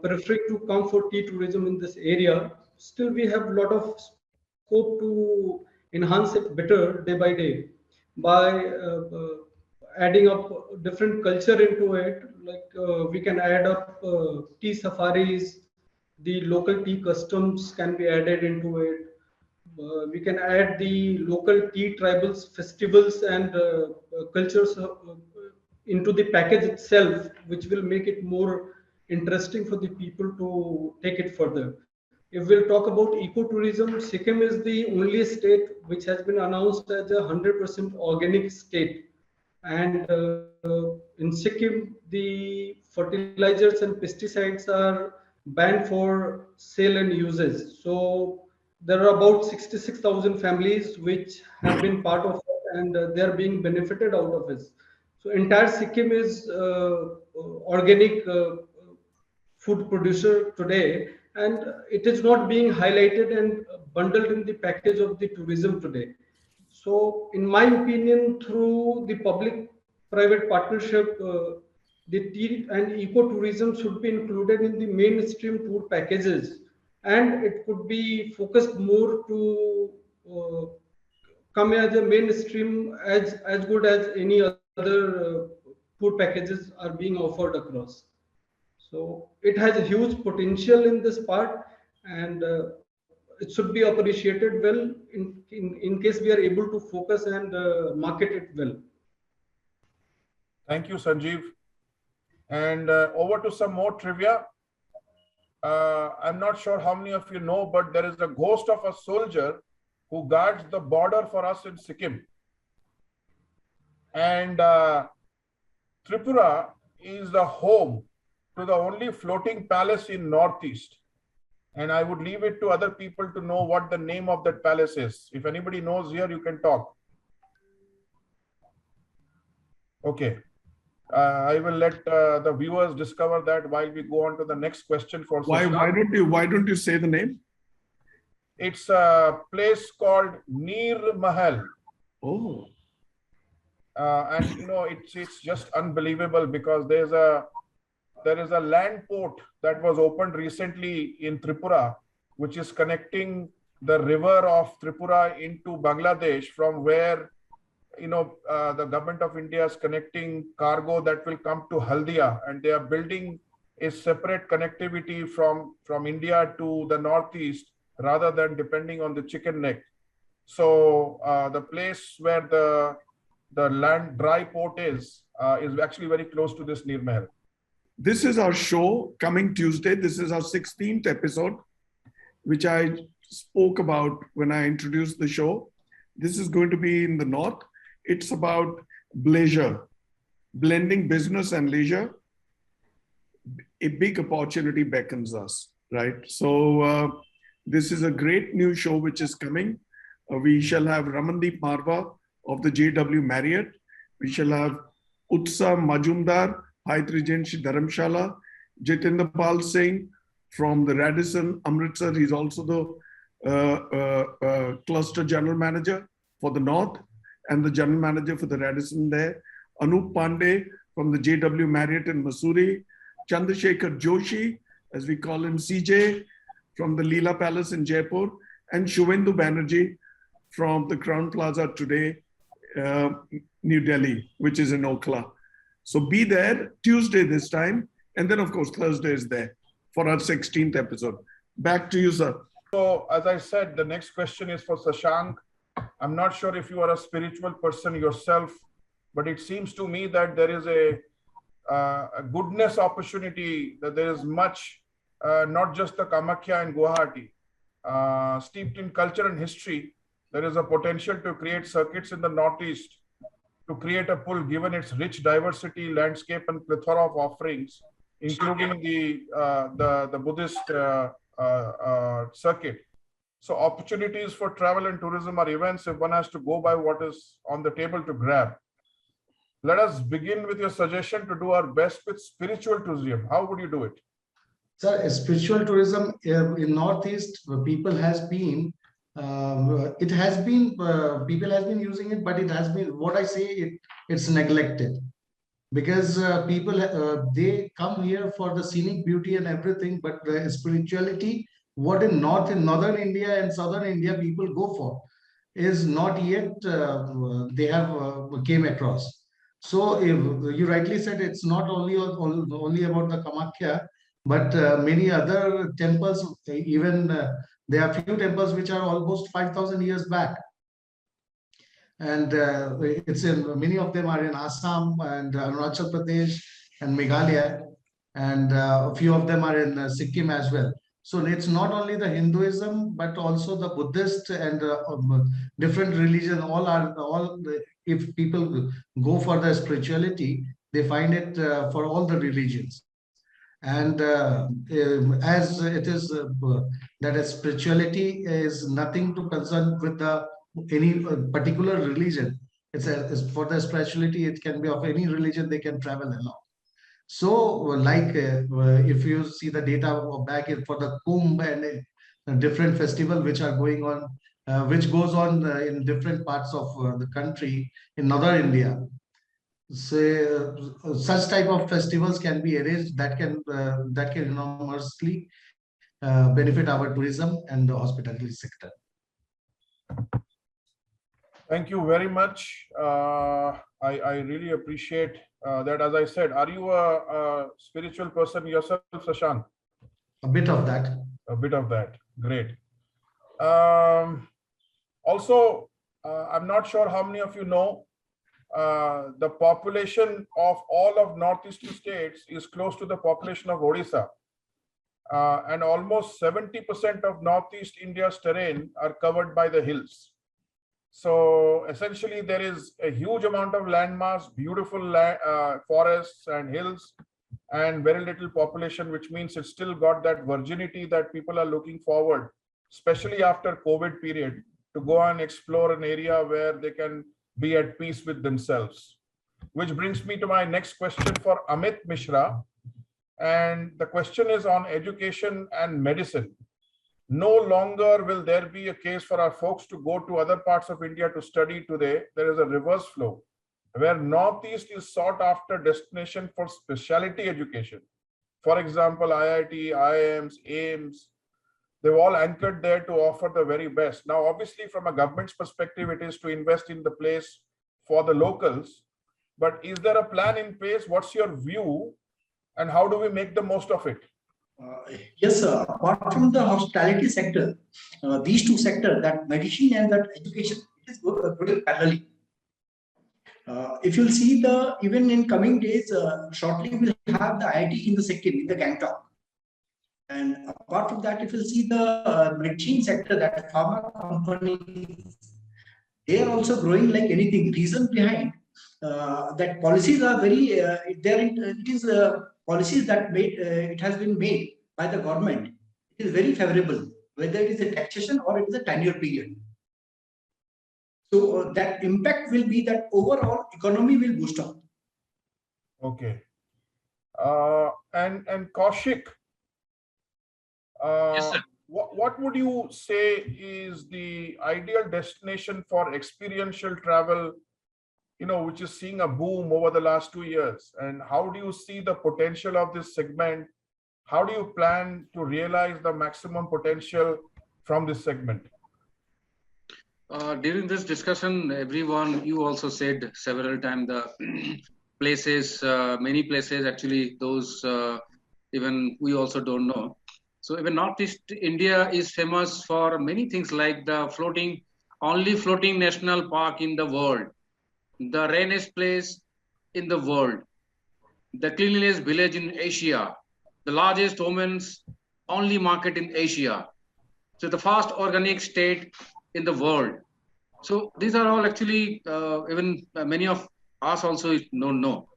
preferring to come for tea tourism in this area. Still, we have a lot of scope to enhance it better day by day by adding up different culture into it. Like we can add up tea safaris, the local tea customs can be added into it. We can add the local tea tribals, festivals and cultures into the package itself, which will make it more interesting for the people to take it further. If we'll talk about ecotourism, Sikkim is the only state which has been announced as a 100% organic state. And in Sikkim, the fertilizers and pesticides are banned for sale and usage. So there are about 66,000 families which have been part of it and they are being benefited out of it. So entire Sikkim is organic food producer today, and it is not being highlighted and bundled in the package of the tourism today. So in my opinion, through the public-private partnership, the tea and ecotourism should be included in the mainstream tour packages, and it could be focused more to come as a mainstream as good as any other tour packages are being offered across. So it has a huge potential in this part, and it should be appreciated well in case we are able to focus and market it well. Thank you, Sanjeev. And over to some more trivia. I'm not sure how many of you know, but there is a ghost of a soldier who guards the border for us in Sikkim. And Tripura is the home to the only floating palace in Northeast. And I would leave it to other people to know what the name of that palace is. If anybody knows here, you can talk. Okay. I will let the viewers discover that while we go on to the next question. For why don't you say the name? It's a place called Neer Mahal. Oh, And you know, it's just unbelievable because there is a land port that was opened recently in Tripura, which is connecting the river of Tripura into Bangladesh, from where the government of India is connecting cargo that will come to Haldia, and they are building a separate connectivity from India to the northeast rather than depending on the chicken neck. So the place where the land dry port is actually very close to this Neer Mahal. this is our show coming Tuesday. This is our 16th episode, which I spoke about when I introduced the show. This is going to be in the north. It's about leisure, blending business and leisure. A big opportunity beckons us, right? So this is a great new show which is coming. We shall have Ramandeep Marva of the JW Marriott. We shall have Utsa Majumdar, Hyatt Regency Dharamshala, Jitendra Pal Singh from the Radisson Amritsar. He's also the cluster general manager for the north and the general manager for the Radisson there. Anup Pandey from the JW Marriott in Mussoorie. Chandrasekhar Joshi, as we call him, CJ, from the Leela Palace in Jaipur. And Shuvendu Banerjee from the Crown Plaza today, New Delhi, which is in Okhla. So be there Tuesday this time. And then, of course, Thursday is there for our 16th episode. Back to you, sir. So, as I said, the next question is for Shashank. I'm not sure if you are a spiritual person yourself, but it seems to me that there is a goodness opportunity, that there is much, not just the Kamakhya and Guwahati, steeped in culture and history. There is a potential to create circuits in the Northeast, to create a pull given its rich diversity, landscape, and plethora of offerings, including the Buddhist circuit. So opportunities for travel and tourism are immense if one has to go by what is on the table to grab. Let us begin with your suggestion to do our best with spiritual tourism. How would you do it? Sir, spiritual tourism in Northeast, people has been, people has been using it, but it has been, what I say, it's neglected. Because people, they come here for the scenic beauty and everything, but the spirituality, what in northern India and southern India people go for, is not yet they have came across. So if you rightly said, it's not only about the Kamakhya, but many other temples, even there are few temples which are almost 5,000 years back. And it's in, many of them are in Assam and Arunachal Pradesh and Meghalaya, and a few of them are in Sikkim as well. So it's not only the Hinduism, but also the Buddhist and different religion. If people go for the spirituality, they find it for all the religions. And as it is that spirituality is nothing to concern with any particular religion. It's for the spirituality, it can be of any religion, they can travel along. So like if you see the data back for the Kumbh and different festival which are going on, which goes on in different parts of the country in northern India. So such type of festivals can be arranged that can enormously benefit our tourism and the hospitality sector. Thank you very much. I really appreciate that. As I said, are you a spiritual person yourself, Shashank? A bit of that. A bit of that. Great. Also, I'm not sure how many of you know, the population of all of northeastern states is close to the population of Odisha. And almost 70% of Northeast India's terrain are covered by the hills. So essentially, there is a huge amount of landmass, beautiful forests and hills, and very little population, which means it's still got that virginity that people are looking forward, especially after COVID period, to go and explore an area where they can be at peace with themselves. Which brings me to my next question for Amit Mishra. And the question is on education and medicine. no longer will there be a case for our folks to go to other parts of India to study today. There is a reverse flow where Northeast is sought after destination for specialty education. For example, IIT, IIMs, AIMS, they've all anchored there to offer the very best. Now, obviously, from a government's perspective, it is to invest in the place for the locals. But is there a plan in place? What's your view? And how do we make the most of it? Yes, sir. Apart from the hospitality sector, these two sectors, that medicine and that education, it is going parallelly. If you'll see even in coming days, shortly we'll have the IIT in the Sikkim, in the Gangtok. And apart from that, if you'll see the medicine sector, that pharma companies, they are also growing like anything. Reason behind that policies are very, it is policies that it has been made by the government. It is very favorable, whether it is a taxation or it is a tenure period. So that impact will be that overall economy will boost up. Okay. And Koushik, Yes, sir. what would you say is the ideal destination for experiential travel, which is seeing a boom over the last 2 years? And how do you see the potential of this segment? How do you plan to realize the maximum potential from this segment? During this discussion, everyone, you also said several times the places, many places actually, those even we also don't know. So even Northeast India is famous for many things like the only floating national park in the world, the rainiest place in the world, the cleanliest village in Asia, the largest women's only market in Asia. So the fast organic state in the world. So these are all actually, even many of us also don't know.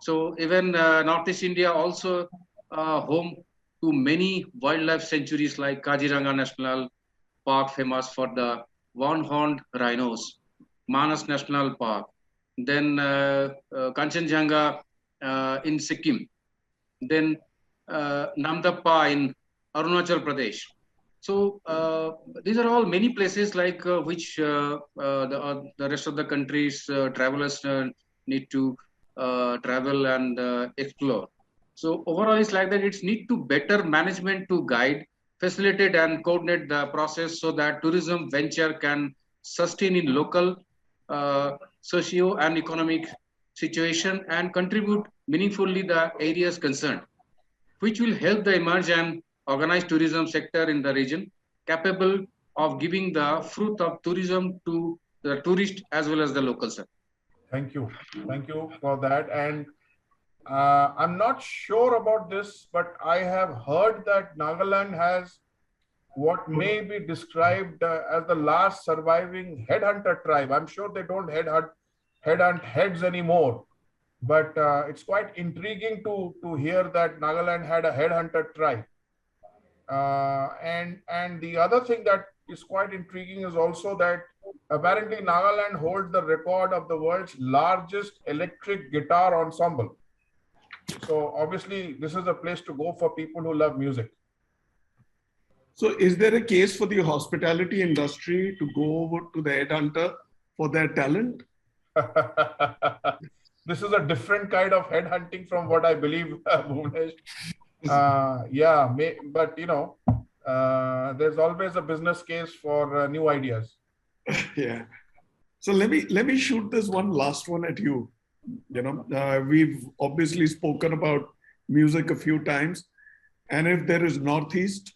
So even Northeast India also home to many wildlife sanctuaries like Kaziranga National Park, famous for the one-horned rhinos, Manas National Park, then Kanchenjunga in Sikkim, then Namdappa in Arunachal Pradesh. So these are all many places like which the rest of the country's travelers need to travel and explore. So overall, it's like that. It's need to better management to guide, facilitate, and coordinate the process so that tourism venture can sustain in local socio and economic situation and contribute meaningfully the areas concerned, which will help the emerge and organized tourism sector in the region, capable of giving the fruit of tourism to the tourist as well as the locals. Thank you for that. And I'm not sure about this, but I have heard that Nagaland has what may be described as the last surviving headhunter tribe. I'm sure they don't headhunt heads anymore, but it's quite intriguing to hear that Nagaland had a headhunter tribe. And the other thing that is quite intriguing is also that apparently Nagaland holds the record of the world's largest electric guitar ensemble. So obviously this is a place to go for people who love music. So is there a case for the hospitality industry to go over to the headhunter for their talent? This is a different kind of headhunting from what I believe, Bhuvanesh. Yeah, but there's always a business case for new ideas. Yeah. So let me shoot this one last one at you. We've obviously spoken about music a few times, and if there is Northeast,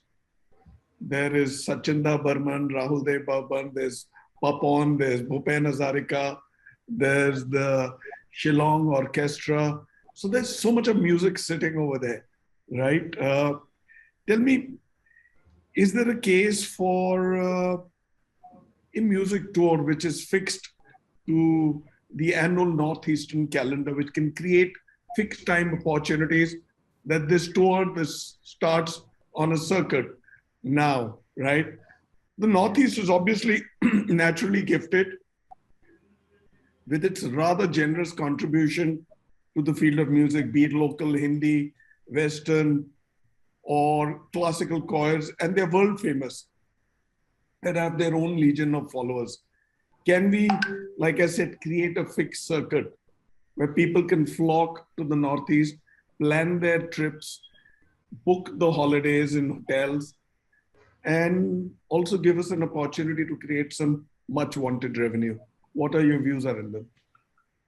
there is Sachinda Burman, Rahul Dev Burman, there's Papon, there's Bhupen Hazarika, there's the Shillong Orchestra. So there's so much of music sitting over there, right? Tell me, is there a case for a music tour which is fixed to the annual Northeastern calendar, which can create fixed time opportunities, that this starts on a circuit now, right? The Northeast is obviously naturally gifted with its rather generous contribution to the field of music, be it local, Hindi, Western, or classical choirs, and they're world famous and have their own legion of followers. Can we, like I said, create a fixed circuit where people can flock to the Northeast, plan their trips, book the holidays in hotels, and also give us an opportunity to create some much wanted revenue? What are your views, Arindam?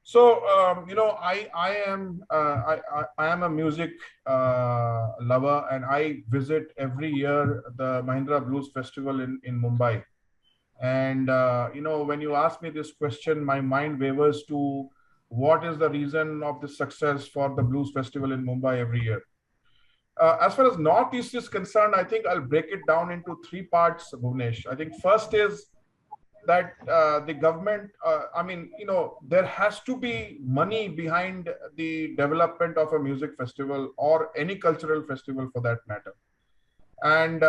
So, I am a music lover, and I visit every year the Mahindra Blues Festival in Mumbai. And, when you ask me this question, my mind wavers to what is the reason of the success for the Blues Festival in Mumbai every year. As far as Northeast is concerned, I think I'll break it down into three parts, Bhuvanesh. I think first is that the government, there has to be money behind the development of a music festival or any cultural festival for that matter. And,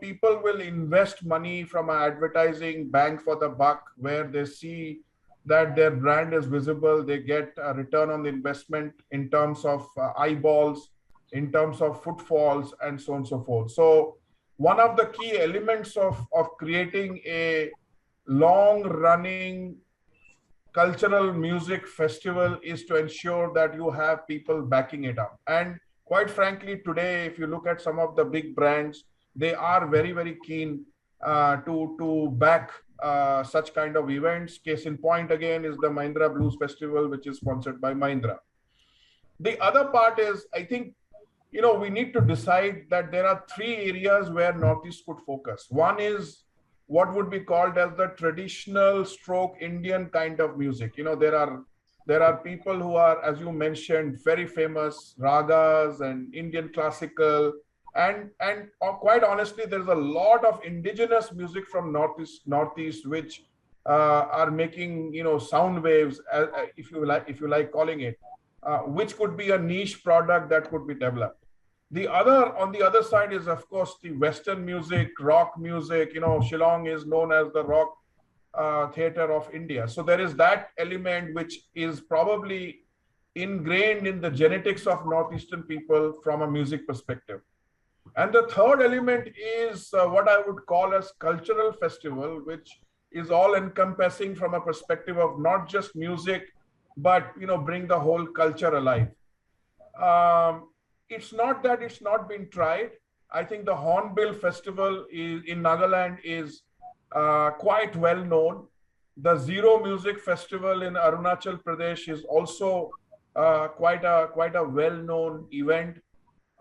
people will invest money from an advertising bang for the buck where they see that their brand is visible. They get a return on the investment in terms of eyeballs, in terms of footfalls, and so on and so forth. So one of the key elements of creating a long-running cultural music festival is to ensure that you have people backing it up. And quite frankly, today, if you look at some of the big brands, they are very, very keen to back such kind of events. Case in point again is the Mahindra Blues Festival, which is sponsored by Mahindra. The other part is, I think, we need to decide that there are three areas where Northeast could focus. One is what would be called as the traditional stroke Indian kind of music. There are people who are, as you mentioned, very famous ragas and Indian classical, and quite honestly, there's a lot of indigenous music from Northeast, which are making sound waves, if you like calling it, which could be a niche product that could be developed. On the other side is, of course, the Western music, rock music. Shillong is known as the rock theater of India. So there is that element which is probably ingrained in the genetics of Northeastern people from a music perspective. And the third element is what I would call as cultural festival, which is all encompassing from a perspective of not just music, but bring the whole culture alive. It's not that it's not been tried. I think the Hornbill Festival in Nagaland is quite well known. The Zero Music Festival in Arunachal Pradesh is also quite a well-known event.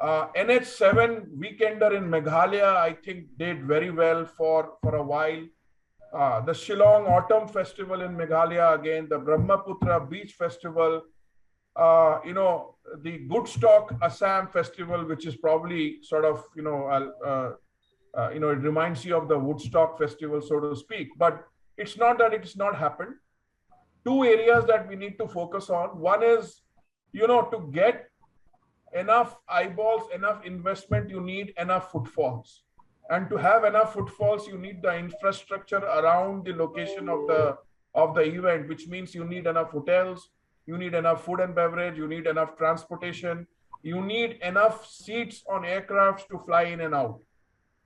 NH7 Weekender in Meghalaya, I think, did very well for a while. The Shillong Autumn Festival in Meghalaya, again, the Brahmaputra Beach Festival, the Woodstock Assam Festival, which is probably sort of, it reminds you of the Woodstock Festival, so to speak. But it's not that it's not happened. Two areas that we need to focus on. One is, to get enough eyeballs, enough investment, you need enough footfalls. And to have enough footfalls, you need the infrastructure around the location of the event, which means you need enough hotels, you need enough food and beverage, you need enough transportation, you need enough seats on aircrafts to fly in and out.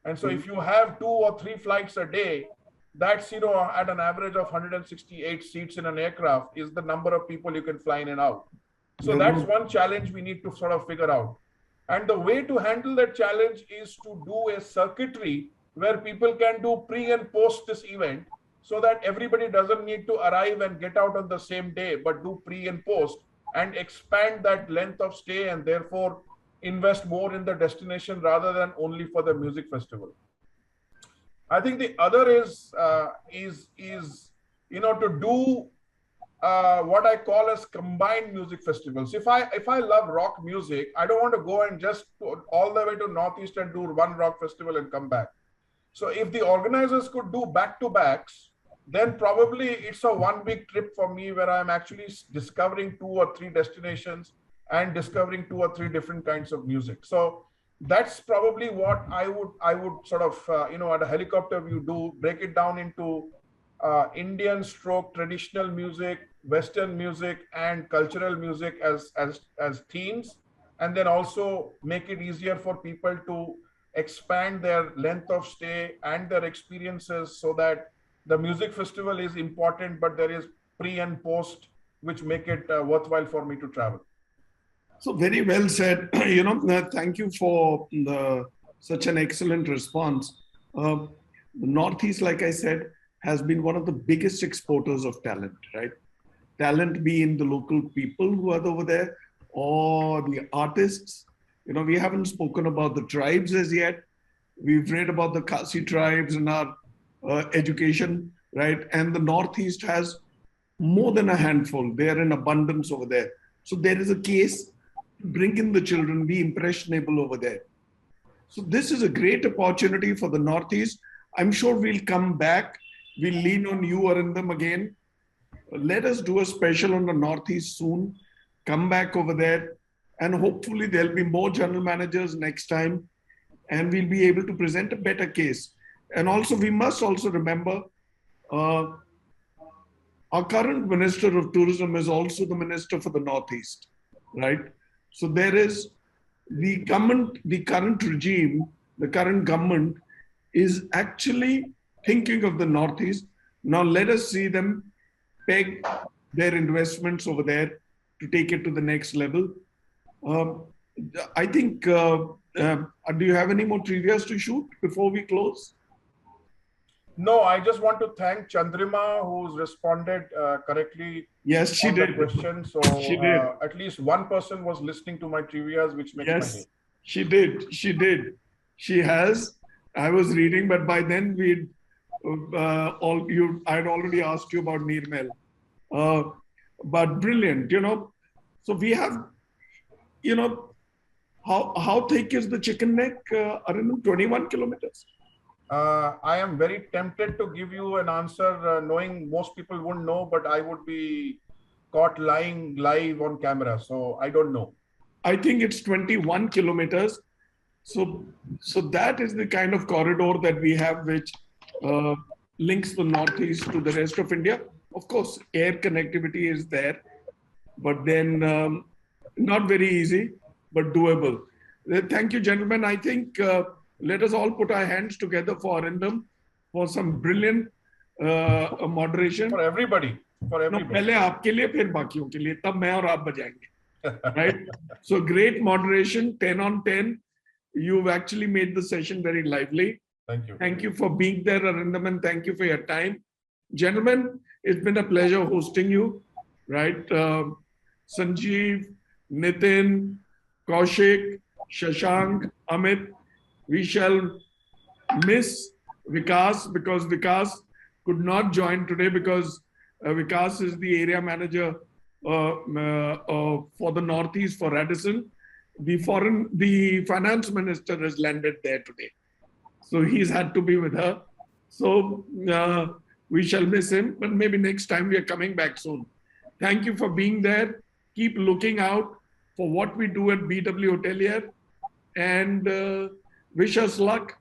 And so if you have 2 or 3 flights a day, that's, at an average of 168 seats in an aircraft is the number of people you can fly in and out. So that's one challenge we need to sort of figure out. And the way to handle that challenge is to do a circuitry where people can do pre and post this event, so that everybody doesn't need to arrive and get out on the same day, but do pre and post and expand that length of stay, and therefore invest more in the destination rather than only for the music festival. I think the other is to do what I call as combined music festivals. If I love rock music, I don't want to go and just go all the way to Northeast and do one rock festival and come back. So if the organizers could do back-to-backs, then probably it's a 1-week trip for me where I'm actually discovering 2 or 3 destinations and discovering 2 or 3 different kinds of music. So that's probably what I would sort of, at a helicopter view, break it down into Indian stroke traditional music, Western music, and cultural music as themes, and then also make it easier for people to expand their length of stay and their experiences, so that the music festival is important, but there is pre and post which make it worthwhile for me to travel. So very well said. Thank you for such an excellent response. The Northeast, like I said, has been one of the biggest exporters of talent, right? Talent be in the local people who are over there or the artists. We haven't spoken about the tribes as yet. We've read about the Khasi tribes in our education, right? And the Northeast has more than a handful. They are in abundance over there. So there is a case to bring in the children, be impressionable over there. So this is a great opportunity for the Northeast. I'm sure we'll come back. We'll lean on you, Arindam, again. Let us do a special on the Northeast soon. Come back over there. And hopefully there'll be more general managers next time. And we'll be able to present a better case. And also, we must also remember, our current Minister of Tourism is also the Minister for the Northeast, right? So there is the government, the current regime, the current government is actually thinking of the Northeast. Now let us see them peg their investments over there to take it to the next level. I think, do you have any more trivias to shoot before we close? No, I just want to thank Chandrima, who's responded correctly. Yes, she on did. the question. So She did. At least one person was listening to my trivias, which makes my day. She did. She did. She has. I was reading, but by then we'd I'd already asked you about Neer Mahal. But brilliant, So we have, how thick is the chicken neck, Arindam? 21 kilometers. I am very tempted to give you an answer, knowing most people wouldn't know, but I would be caught lying live on camera. So I don't know. I think it's 21 kilometers. So that is the kind of corridor that we have, which links the Northeast to the rest of India. Of course, air connectivity is there, but then not very easy, but doable. Thank you, gentlemen. I think let us all put our hands together for Arindam for some brilliant moderation. For everybody. For everybody. No, पहले आपके लिए फिर बाकियों के लिए, तब मैं और आप बजाएंगे. Right? So great moderation, 10 on 10. You've actually made the session very lively. Thank you. Thank you for being there, Arindam, and thank you for your time. Gentlemen, it's been a pleasure hosting you, right? Sanjeev, Nitin, Koushik, Shashank, Amit. We shall miss Vikas because Vikas could not join today because Vikas is the area manager for the Northeast for Radisson. The finance minister has landed there today. So he's had to be with her. So we shall miss him, but maybe next time we are coming back soon. Thank you for being there. Keep looking out for what we do at BW Hotelier and wish us luck